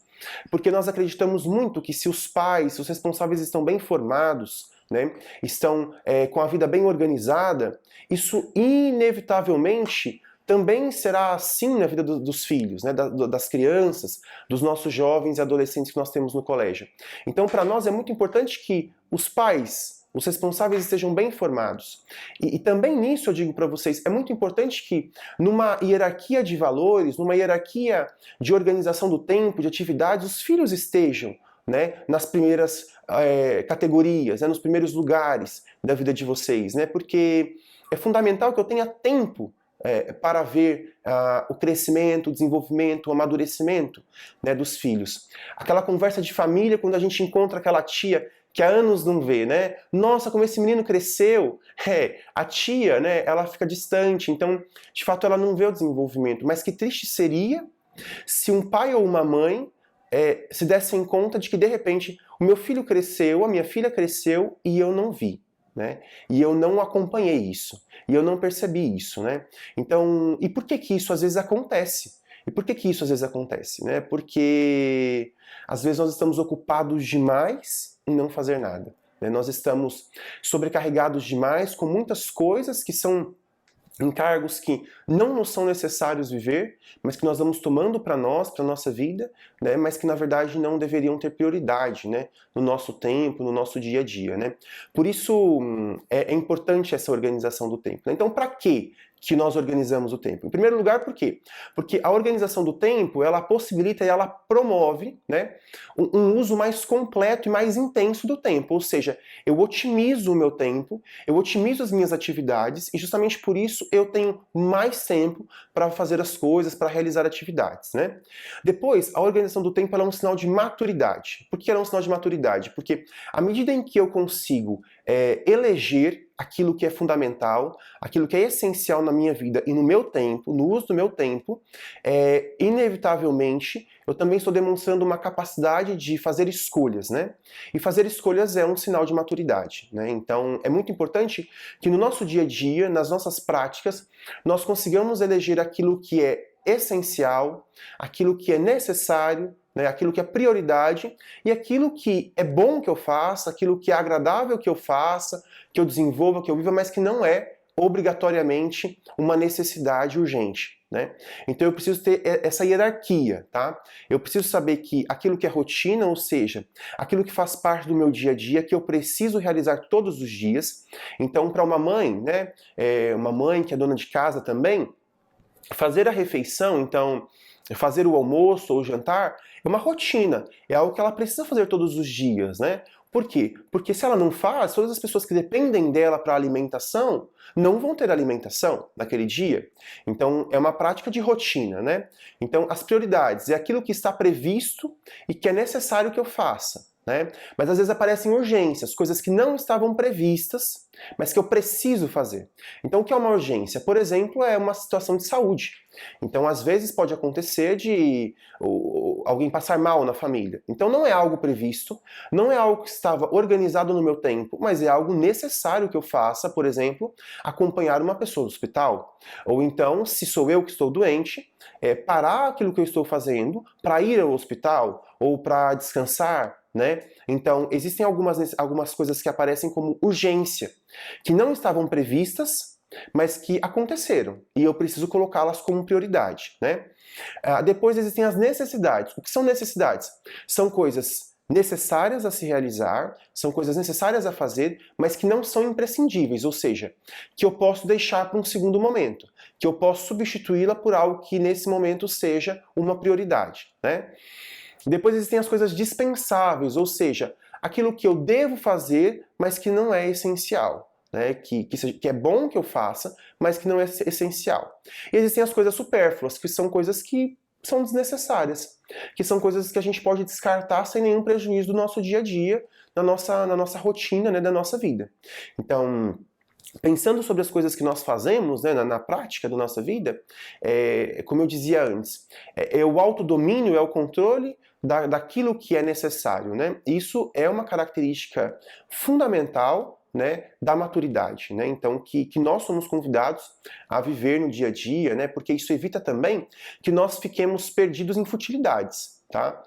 Porque nós acreditamos muito que se os pais, se os responsáveis estão bem formados, né, estão com a vida bem organizada, isso inevitavelmente também será assim na vida dos filhos, né, das crianças, dos nossos jovens e adolescentes que nós temos no colégio. Então, para nós é muito importante que os pais, os responsáveis estejam bem formados. E também nisso eu digo para vocês, é muito importante que numa hierarquia de valores, numa hierarquia de organização do tempo, de atividades, os filhos estejam, né, nas primeiras categorias, né, nos primeiros lugares da vida de vocês, né, porque é fundamental que eu tenha tempo para ver o crescimento, o desenvolvimento, o amadurecimento, né, dos filhos. Aquela conversa de família, quando a gente encontra aquela tia que há anos não vê, né? Nossa, como esse menino cresceu! A tia, né, ela fica distante, então, de fato, ela não vê o desenvolvimento. Mas que triste seria se um pai ou uma mãe se dessem conta de que, de repente, o meu filho cresceu, a minha filha cresceu e eu não vi. Né? E eu não acompanhei isso, e eu não percebi isso, né? Então, e por que que isso às vezes acontece? E por que que isso às vezes acontece, né? Porque às vezes nós estamos ocupados demais em não fazer nada, né? Nós estamos sobrecarregados demais com muitas coisas que são encargos que não nos são necessários viver, mas que nós vamos tomando para nós, para nossa vida, né, mas que na verdade não deveriam ter prioridade, né, no nosso tempo, no nosso dia a dia, né? Por isso é importante essa organização do tempo. Né? Então, para quê que nós organizamos o tempo? Em primeiro lugar, por quê? Porque a organização do tempo, ela possibilita e ela promove, né, um uso mais completo e mais intenso do tempo, ou seja, eu otimizo o meu tempo, eu otimizo as minhas atividades e justamente por isso eu tenho mais tempo para fazer as coisas, para realizar atividades, né? Depois, a organização do tempo ela é um sinal de maturidade. Por que ela é um sinal de maturidade? Porque à medida em que eu consigo eleger aquilo que é fundamental, aquilo que é essencial na minha vida e no meu tempo, no uso do meu tempo, inevitavelmente eu também estou demonstrando uma capacidade de fazer escolhas, né? E fazer escolhas é um sinal de maturidade, né? Então é muito importante que no nosso dia a dia, nas nossas práticas, nós consigamos eleger aquilo que é essencial, aquilo que é necessário, né, aquilo que é prioridade e aquilo que é bom que eu faça, aquilo que é agradável que eu faça, que eu desenvolva, que eu viva, mas que não é obrigatoriamente uma necessidade urgente. Né? Então eu preciso ter essa hierarquia, tá? Eu preciso saber que aquilo que é rotina, ou seja, aquilo que faz parte do meu dia a dia, que eu preciso realizar todos os dias. Então, para uma mãe, né, uma mãe que é dona de casa também, fazer a refeição, então, fazer o almoço ou o jantar, é uma rotina, é algo que ela precisa fazer todos os dias, né? Por quê? Porque se ela não faz, todas as pessoas que dependem dela para alimentação não vão ter alimentação naquele dia. Então, é uma prática de rotina, né? Então, as prioridades é aquilo que está previsto e que é necessário que eu faça. Né? Mas às vezes aparecem urgências, coisas que não estavam previstas, mas que eu preciso fazer. Então o que é uma urgência? Por exemplo, é uma situação de saúde. Então às vezes pode acontecer de alguém passar mal na família. Então não é algo previsto, não é algo que estava organizado no meu tempo, mas é algo necessário que eu faça, por exemplo, acompanhar uma pessoa no hospital. Ou então, se sou eu que estou doente, parar aquilo que eu estou fazendo para ir ao hospital ou para descansar, né? Então, existem algumas coisas que aparecem como urgência, que não estavam previstas, mas que aconteceram, e eu preciso colocá-las como prioridade, né? Depois existem as necessidades. O que são necessidades? São coisas necessárias a se realizar, são coisas necessárias a fazer, mas que não são imprescindíveis, ou seja, que eu posso deixar para um segundo momento, que eu posso substituí-la por algo que nesse momento seja uma prioridade, né? Depois existem as coisas dispensáveis, ou seja, aquilo que eu devo fazer, mas que não é essencial. Né? Que é bom que eu faça, mas que não é essencial. E existem as coisas supérfluas, que são coisas que são desnecessárias, que são coisas que a gente pode descartar sem nenhum prejuízo do nosso dia a dia, na nossa rotina, né, da nossa vida. Então, pensando sobre as coisas que nós fazemos, né, na prática da nossa vida, como eu dizia antes, o autodomínio, é o controle daquilo que é necessário, né? Isso é uma característica fundamental, né, da maturidade, né? Então, que nós somos convidados a viver no dia a dia, né? Porque isso evita também que nós fiquemos perdidos em futilidades, tá?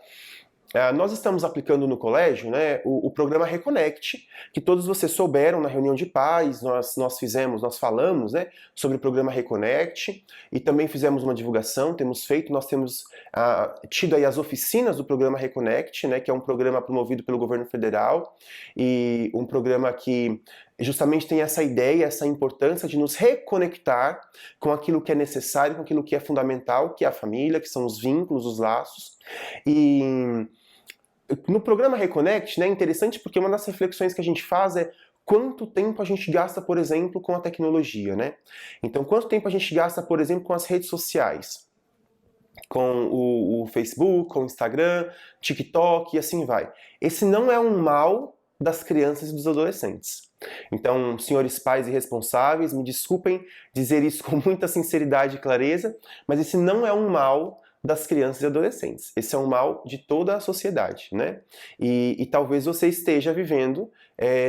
Nós estamos aplicando no colégio, né, o programa Reconnect, que todos vocês souberam na reunião de pais, nós falamos, né, sobre o programa Reconnect, e também fizemos uma divulgação, nós temos tido aí as oficinas do programa Reconnect, né, que é um programa promovido pelo governo federal, e um programa que justamente tem essa ideia, essa importância de nos reconectar com aquilo que é necessário, com aquilo que é fundamental, que é a família, que são os vínculos, os laços. E no programa Reconnect, né, é interessante porque uma das reflexões que a gente faz é quanto tempo a gente gasta, por exemplo, com a tecnologia, né? Então, quanto tempo a gente gasta, por exemplo, com as redes sociais? Com o Facebook, com o Instagram, TikTok e assim vai. Esse não é um mal das crianças e dos adolescentes. Então, senhores pais irresponsáveis, me desculpem dizer isso com muita sinceridade e clareza, mas esse não é um mal das crianças e adolescentes. Esse é um mal de toda a sociedade, né? E talvez você esteja vivendo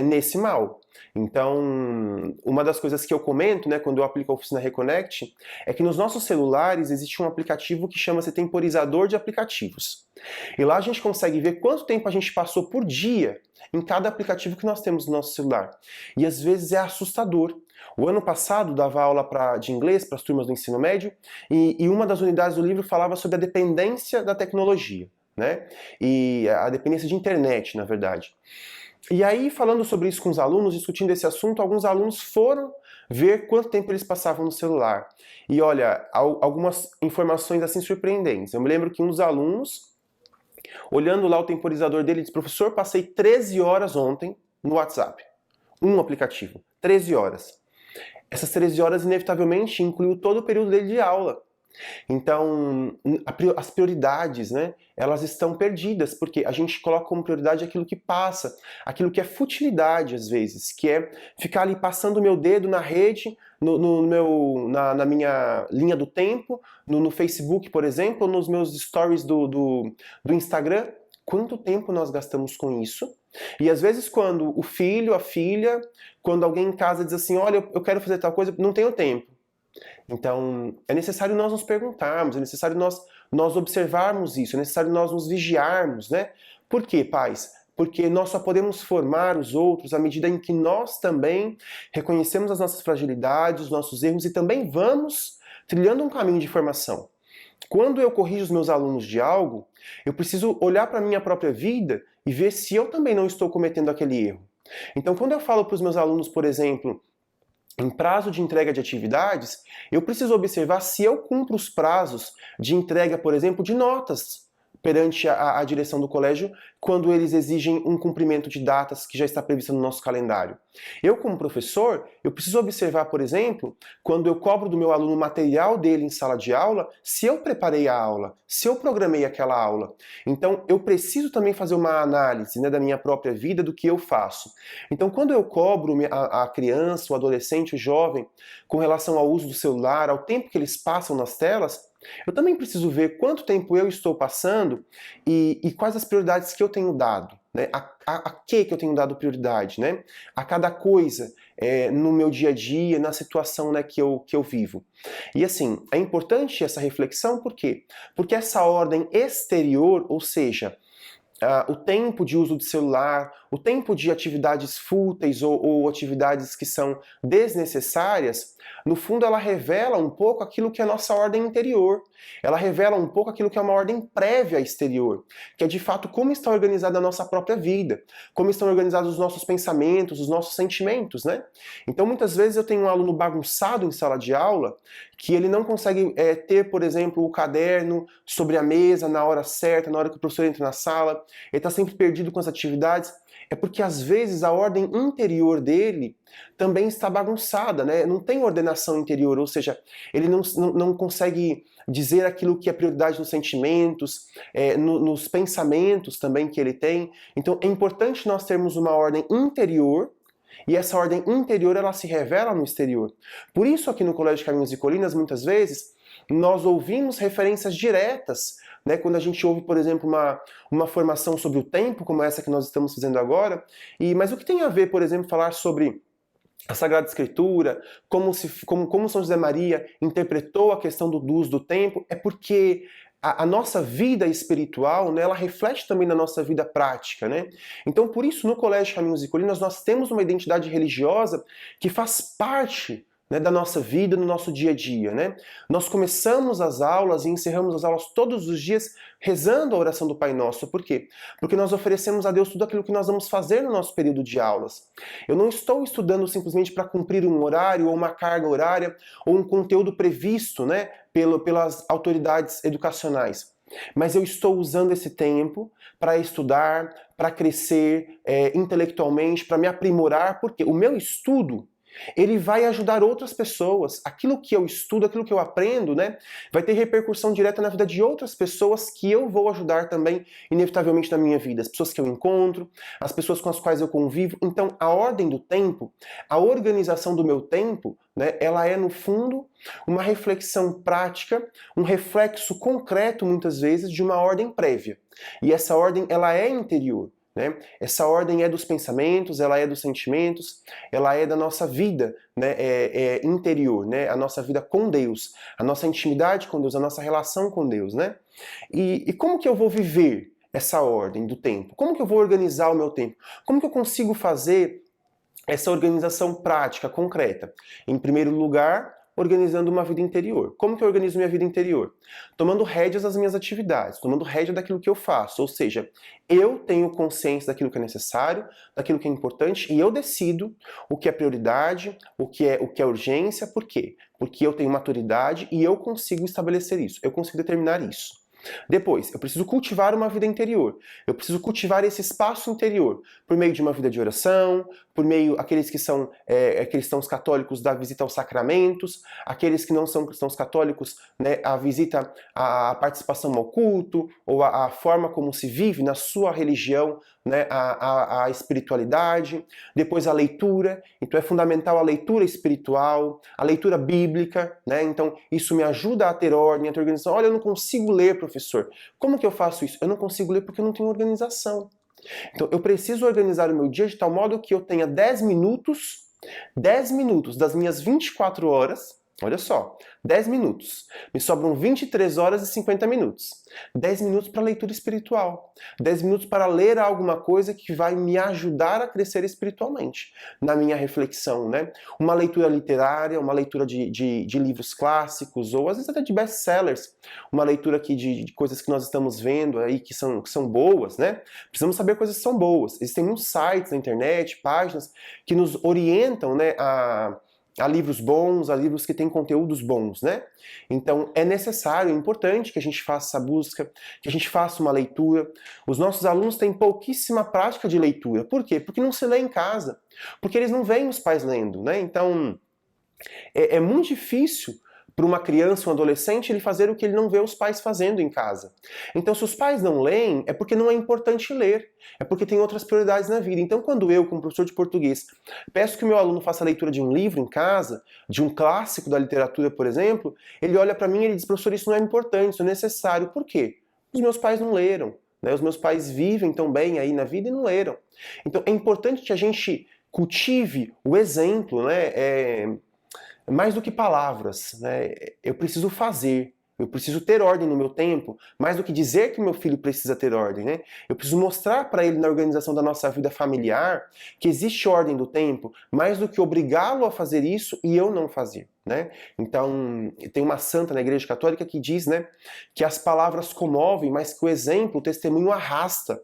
nesse mal. Então, uma das coisas que eu comento, né, quando eu aplico a Oficina Reconnect, é que nos nossos celulares existe um aplicativo que chama-se temporizador de aplicativos. E lá a gente consegue ver quanto tempo a gente passou por dia em cada aplicativo que nós temos no nosso celular. E às vezes é assustador. O ano passado dava aula de inglês para as turmas do ensino médio e uma das unidades do livro falava sobre a dependência da tecnologia, né? E a dependência de internet, na verdade. E aí, falando sobre isso com os alunos, discutindo esse assunto, alguns alunos foram ver quanto tempo eles passavam no celular. E olha, algumas informações assim surpreendentes. Eu me lembro que um dos alunos, olhando lá o temporizador dele, disse: professor, passei 13 horas ontem no WhatsApp. Um aplicativo. 13 horas. Essas 13 horas, inevitavelmente, incluiu todo o período dele de aula. Então, as prioridades, né, elas estão perdidas, porque a gente coloca como prioridade aquilo que passa, aquilo que é futilidade, às vezes, que é ficar ali passando o meu dedo na rede, na minha linha do tempo, no Facebook, por exemplo, ou nos meus stories do Instagram. Quanto tempo nós gastamos com isso? E às vezes quando o filho, a filha, quando alguém em casa diz assim, olha, eu quero fazer tal coisa, não tenho tempo. Então, é necessário nós nos perguntarmos, é necessário nós observarmos isso, é necessário nós nos vigiarmos, né? Por quê, pais? Porque nós só podemos formar os outros à medida em que nós também reconhecemos as nossas fragilidades, os nossos erros e também vamos trilhando um caminho de formação. Quando eu corrijo os meus alunos de algo, eu preciso olhar para a minha própria vida e ver se eu também não estou cometendo aquele erro. Então, quando eu falo para os meus alunos, por exemplo, em prazo de entrega de atividades, eu preciso observar se eu cumpro os prazos de entrega, por exemplo, de notas perante a direção do colégio, quando eles exigem um cumprimento de datas que já está prevista no nosso calendário. Eu, como professor, eu preciso observar, por exemplo, quando eu cobro do meu aluno o material dele em sala de aula, se eu preparei a aula, se eu programei aquela aula. Então, eu preciso também fazer uma análise, né, da minha própria vida, do que eu faço. Então, quando eu cobro a criança, o adolescente, o jovem, com relação ao uso do celular, ao tempo que eles passam nas telas, eu também preciso ver quanto tempo eu estou passando e quais as prioridades que eu tenho dado, né? A que eu tenho dado prioridade, né? A cada coisa no meu dia a dia, na situação, né, que eu vivo. E assim, é importante essa reflexão, por quê? Porque essa ordem exterior, ou seja, o tempo de uso do celular, o tempo de atividades fúteis ou atividades que são desnecessárias, no fundo ela revela um pouco aquilo que é a nossa ordem interior. Ela revela um pouco aquilo que é uma ordem prévia exterior, que é de fato como está organizada a nossa própria vida, como estão organizados os nossos pensamentos, os nossos sentimentos, né? Então muitas vezes eu tenho um aluno bagunçado em sala de aula, que ele não consegue ter, por exemplo, o caderno sobre a mesa na hora certa, na hora que o professor entra na sala, ele está sempre perdido com as atividades. É porque às vezes a ordem interior dele também está bagunçada, né? Não tem ordenação interior, ou seja, ele não consegue dizer aquilo que é prioridade nos sentimentos, nos pensamentos também que ele tem. Então é importante nós termos uma ordem interior E essa ordem interior, ela se revela no exterior. Por isso, aqui no Colégio Caminhos e Colinas, muitas vezes, nós ouvimos referências diretas, né? Quando a gente ouve, por exemplo, uma formação sobre o tempo, como essa que nós estamos fazendo agora. Mas o que tem a ver, por exemplo, falar sobre a Sagrada Escritura, como São José Maria interpretou a questão do uso do tempo, é porque a nossa vida espiritual, né, ela reflete também na nossa vida prática, né? Então, por isso, no Colégio Caminhos e Colinas, nós temos uma identidade religiosa que faz parte, né, da nossa vida, no nosso dia a dia, né? Nós começamos as aulas e encerramos as aulas todos os dias rezando a oração do Pai Nosso. Por quê? Porque nós oferecemos a Deus tudo aquilo que nós vamos fazer no nosso período de aulas. Eu não estou estudando simplesmente para cumprir um horário ou uma carga horária ou um conteúdo previsto, né, pelas autoridades educacionais. Mas eu estou usando esse tempo para estudar, para crescer intelectualmente, para me aprimorar, porque o meu estudo, ele vai ajudar outras pessoas. Aquilo que eu estudo, aquilo que eu aprendo, né, vai ter repercussão direta na vida de outras pessoas que eu vou ajudar também, inevitavelmente, na minha vida. As pessoas que eu encontro, as pessoas com as quais eu convivo. Então, a ordem do tempo, a organização do meu tempo, né, ela é, no fundo, uma reflexão prática, um reflexo concreto, muitas vezes, de uma ordem prévia. E essa ordem, ela é interior. Né? Essa ordem é dos pensamentos, ela é dos sentimentos, ela é da nossa vida, né? Interior, né? A nossa vida com Deus, a nossa intimidade com Deus, a nossa relação com Deus. Né? E como que eu vou viver essa ordem do tempo? Como que eu vou organizar o meu tempo? Como que eu consigo fazer essa organização prática, concreta? Em primeiro lugar, organizando uma vida interior. Como que eu organizo minha vida interior? Tomando rédeas das minhas atividades, tomando rédea daquilo que eu faço, ou seja, eu tenho consciência daquilo que é necessário, daquilo que é importante, e eu decido o que é prioridade, o que é urgência. Por quê? Porque eu tenho maturidade e eu consigo estabelecer isso, eu consigo determinar isso. Depois, eu preciso cultivar uma vida interior. Eu preciso cultivar esse espaço interior por meio de uma vida de oração, por meio aqueles que são cristãos católicos da visita aos sacramentos, aqueles que não são cristãos católicos, né, a visita à participação ao culto, ou a forma como se vive na sua religião, né, a espiritualidade. Depois a leitura. Então é fundamental a leitura espiritual, a leitura bíblica, né? Então isso me ajuda a ter ordem, a ter organização. Olha, eu não consigo ler, professor. Como que eu faço isso? Eu não consigo ler porque eu não tenho organização. Então eu preciso organizar o meu dia de tal modo que eu tenha 10 minutos das minhas 24 horas, olha só, 10 minutos. Me sobram 23 horas e 50 minutos. 10 minutos para leitura espiritual. 10 minutos para ler alguma coisa que vai me ajudar a crescer espiritualmente, na minha reflexão, né? Uma leitura literária, uma leitura de livros clássicos, ou às vezes até de best-sellers. Uma leitura aqui de coisas que nós estamos vendo aí que são boas, né? Precisamos saber coisas que são boas. Existem muitos sites na internet, páginas, que nos orientam, né, a livros bons, a livros que têm conteúdos bons, né? Então é necessário, é importante que a gente faça essa busca, que a gente faça uma leitura. Os nossos alunos têm pouquíssima prática de leitura. Por quê? Porque não se lê em casa. Porque eles não veem os pais lendo, né? Então é muito difícil para uma criança, um adolescente, ele fazer o que ele não vê os pais fazendo em casa. Então, se os pais não leem, é porque não é importante ler, é porque tem outras prioridades na vida. Então, quando eu, como professor de português, peço que o meu aluno faça a leitura de um livro em casa, de um clássico da literatura, por exemplo, ele olha para mim e ele diz, professor, isso não é importante, isso é necessário. Por quê? Os meus pais não leram, né? Os meus pais vivem tão bem aí na vida e não leram. Então, é importante que a gente cultive o exemplo, né? Mais do que palavras, né? Eu preciso fazer, eu preciso ter ordem no meu tempo, mais do que dizer que meu filho precisa ter ordem, né? Eu preciso mostrar para ele na organização da nossa vida familiar que existe ordem do tempo, mais do que obrigá-lo a fazer isso e eu não fazer, né? Então, tem uma santa na Igreja Católica que diz, né, que as palavras comovem, mas que o exemplo, o testemunho arrasta.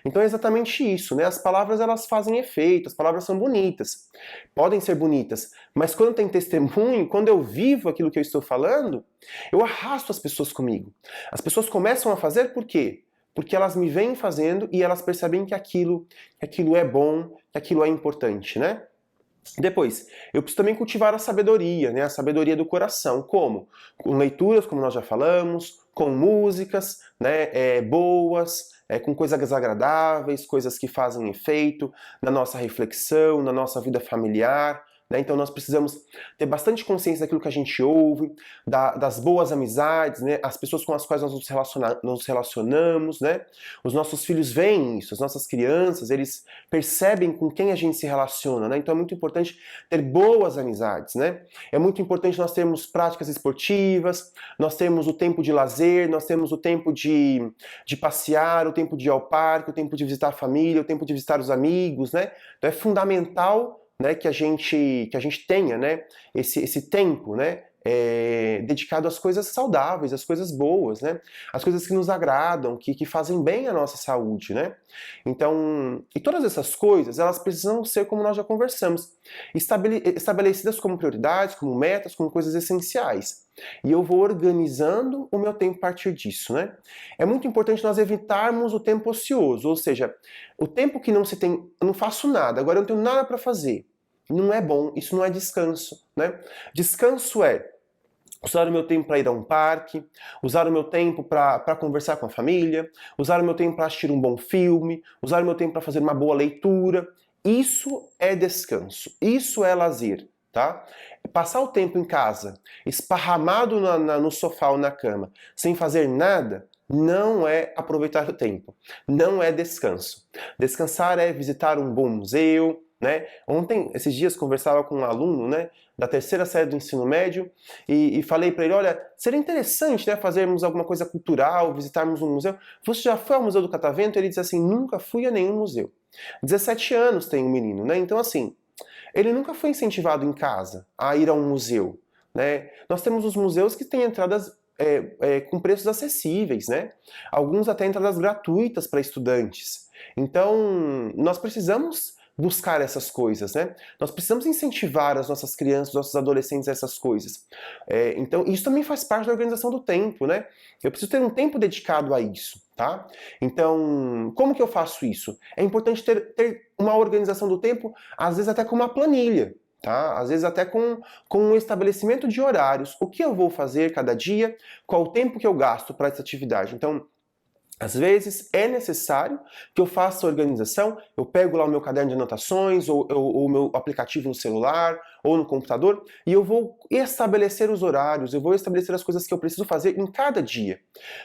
Então é exatamente isso, né? As palavras, elas fazem efeito, as palavras são bonitas, podem ser bonitas, mas quando tem testemunho, quando eu vivo aquilo que eu estou falando, eu arrasto as pessoas comigo. As pessoas começam a fazer por quê? Porque elas me veem fazendo e elas percebem que aquilo é bom, que aquilo é importante, né? Depois, eu preciso também cultivar a sabedoria, né? A sabedoria do coração. Como? Com leituras, como nós já falamos, com músicas, né? Boas, com coisas agradáveis, coisas que fazem efeito na nossa reflexão, na nossa vida familiar. Né? Então nós precisamos ter bastante consciência daquilo que a gente ouve, das boas amizades, né? As pessoas com as quais nós nos relacionamos, né? Os nossos filhos veem isso, as nossas crianças, eles percebem com quem a gente se relaciona, né? Então é muito importante ter boas amizades, né? É muito importante nós termos práticas esportivas, nós temos o tempo de lazer, nós temos o tempo de passear, o tempo de ir ao parque, o tempo de visitar a família, o tempo de visitar os amigos, né? Então é fundamental, né, que a gente tenha, né, esse tempo, né, dedicado às coisas saudáveis, às coisas boas, né, às coisas que nos agradam, que fazem bem à nossa saúde, né. Então, e todas essas coisas, elas precisam ser, como nós já conversamos, estabelecidas como prioridades, como metas, como coisas essenciais. E eu vou organizando o meu tempo a partir disso, né. É muito importante nós evitarmos o tempo ocioso, ou seja, o tempo que não se tem, eu não faço nada, agora eu não tenho nada para fazer. Não é bom, isso não é descanso, né? Descanso é usar o meu tempo para ir a um parque, usar o meu tempo para conversar com a família, usar o meu tempo para assistir um bom filme, usar o meu tempo para fazer uma boa leitura. Isso é descanso, isso é lazer, tá? Passar o tempo em casa, esparramado no sofá ou na cama, sem fazer nada, não é aproveitar o tempo, não é descanso. Descansar é visitar um bom museu, né? Ontem, esses dias, conversava com um aluno, né, da terceira série do ensino médio e falei para ele, olha, seria interessante, né, fazermos alguma coisa cultural, visitarmos um museu. Você já foi ao Museu do Catavento? Ele disse assim, nunca fui a nenhum museu. 17 anos tem um menino, né? Então, assim, ele nunca foi incentivado em casa a ir a um museu, né? Nós temos os museus que têm entradas com preços acessíveis, né? Alguns até entradas gratuitas para estudantes. Então, nós precisamos buscar essas coisas, né? Nós precisamos incentivar as nossas crianças, os nossos adolescentes a essas coisas. Então, isso também faz parte da organização do tempo, né? Eu preciso ter um tempo dedicado a isso, tá? Então, como que eu faço isso? É importante ter uma organização do tempo, às vezes até com uma planilha, tá? Às vezes até com um estabelecimento de horários. O que eu vou fazer cada dia? Qual o tempo que eu gasto para essa atividade? Então, às vezes é necessário que eu faça a organização, eu pego lá o meu caderno de anotações, ou o meu aplicativo no celular, ou no computador, e eu vou estabelecer os horários, eu vou estabelecer as coisas que eu preciso fazer em cada dia.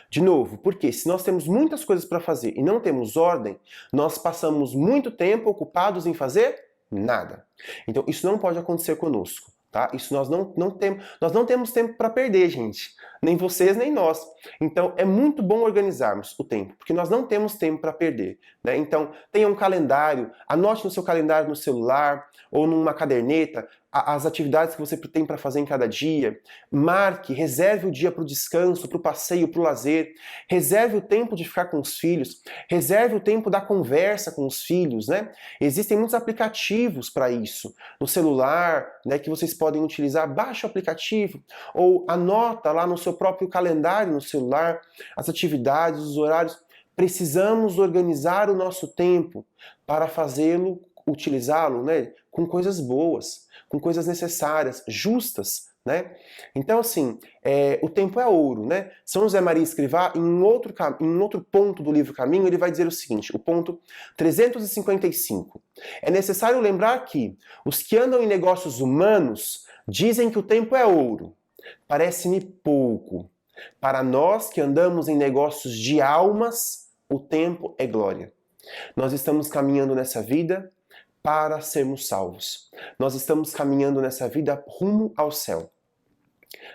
De novo, porque se nós temos muitas coisas para fazer e não temos ordem, nós passamos muito tempo ocupados em fazer nada. Então isso não pode acontecer conosco. Tá? Isso nós não temos tempo para perder, gente. Nem vocês, nem nós. Então, é muito bom organizarmos o tempo, porque nós não temos tempo para perder. Né? Então, tenha um calendário, anote no seu calendário no celular ou numa caderneta as atividades que você tem para fazer em cada dia. Marque, reserve o dia para o descanso, para o passeio, para o lazer. Reserve o tempo de ficar com os filhos. Reserve o tempo da conversa com os filhos. Né? Existem muitos aplicativos para isso. No celular, né, que vocês podem utilizar, baixa o aplicativo ou anota lá no seu próprio calendário no celular as atividades, os horários. Precisamos organizar o nosso tempo para fazê-lo, utilizá-lo, né, com coisas boas, com coisas necessárias, justas, né? Então, assim, o tempo é ouro, né? São José Maria Escrivá, em outro ponto do livro Caminho, ele vai dizer o seguinte, o ponto 355. É necessário lembrar que os que andam em negócios humanos dizem que o tempo é ouro. Parece-me pouco. Para nós que andamos em negócios de almas, o tempo é glória. Nós estamos caminhando nessa vida para sermos salvos. Nós estamos caminhando nessa vida rumo ao céu.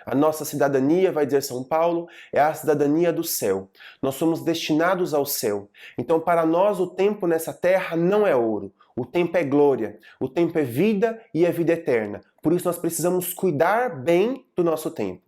A nossa cidadania, vai dizer São Paulo, é a cidadania do céu. Nós somos destinados ao céu. Então, para nós, o tempo nessa terra não é ouro. O tempo é glória. O tempo é vida e é vida eterna. Por isso, nós precisamos cuidar bem do nosso tempo.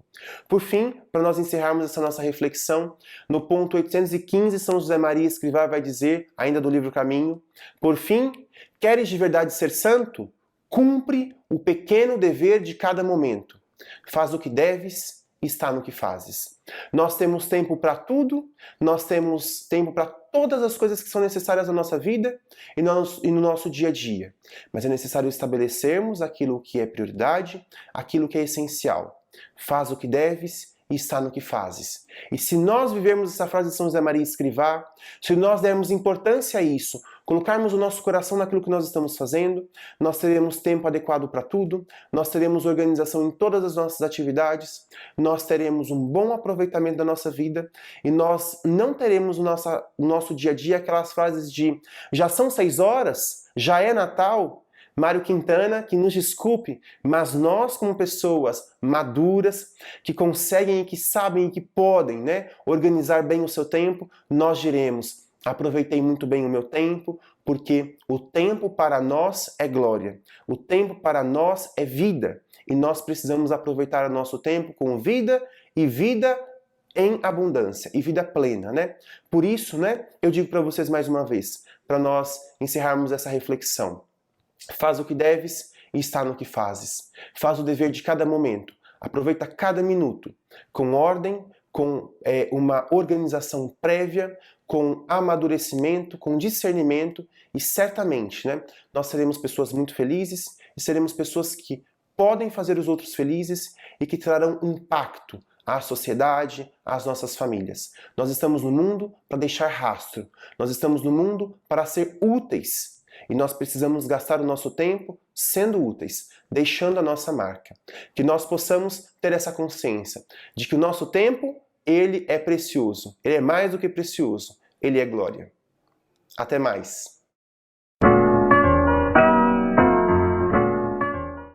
Por fim, para nós encerrarmos essa nossa reflexão, no ponto 815, São José Maria Escrivá vai dizer, ainda do livro Caminho, por fim, queres de verdade ser santo? Cumpre o pequeno dever de cada momento. Faz o que deves, está no que fazes. Nós temos tempo para tudo, nós temos tempo para todas as coisas que são necessárias na nossa vida e no nosso dia a dia. Mas é necessário estabelecermos aquilo que é prioridade, aquilo que é essencial. Faz o que deves e está no que fazes. E se nós vivermos essa frase de São José Maria Escrivá, se nós dermos importância a isso, colocarmos o nosso coração naquilo que nós estamos fazendo, nós teremos tempo adequado para tudo, nós teremos organização em todas as nossas atividades, nós teremos um bom aproveitamento da nossa vida e nós não teremos no nosso dia a dia aquelas frases de já são 6 horas, já é Natal. Mário Quintana, que nos desculpe, mas nós como pessoas maduras, que conseguem e que sabem e que podem, organizar bem o seu tempo, nós diremos, aproveitei muito bem o meu tempo, porque o tempo para nós é glória, o tempo para nós é vida, e nós precisamos aproveitar o nosso tempo com vida e vida em abundância e vida plena, Por isso, eu digo para vocês mais uma vez, para nós encerrarmos essa reflexão. Faz o que deves e está no que fazes. Faz o dever de cada momento. Aproveita cada minuto com ordem, com uma organização prévia, com amadurecimento, com discernimento e certamente, nós seremos pessoas muito felizes e seremos pessoas que podem fazer os outros felizes e que trarão impacto à sociedade, às nossas famílias. Nós estamos no mundo para deixar rastro. Nós estamos no mundo para ser úteis. E nós precisamos gastar o nosso tempo sendo úteis, deixando a nossa marca. Que nós possamos ter essa consciência de que o nosso tempo, ele é precioso. Ele é mais do que precioso. Ele é glória. Até mais.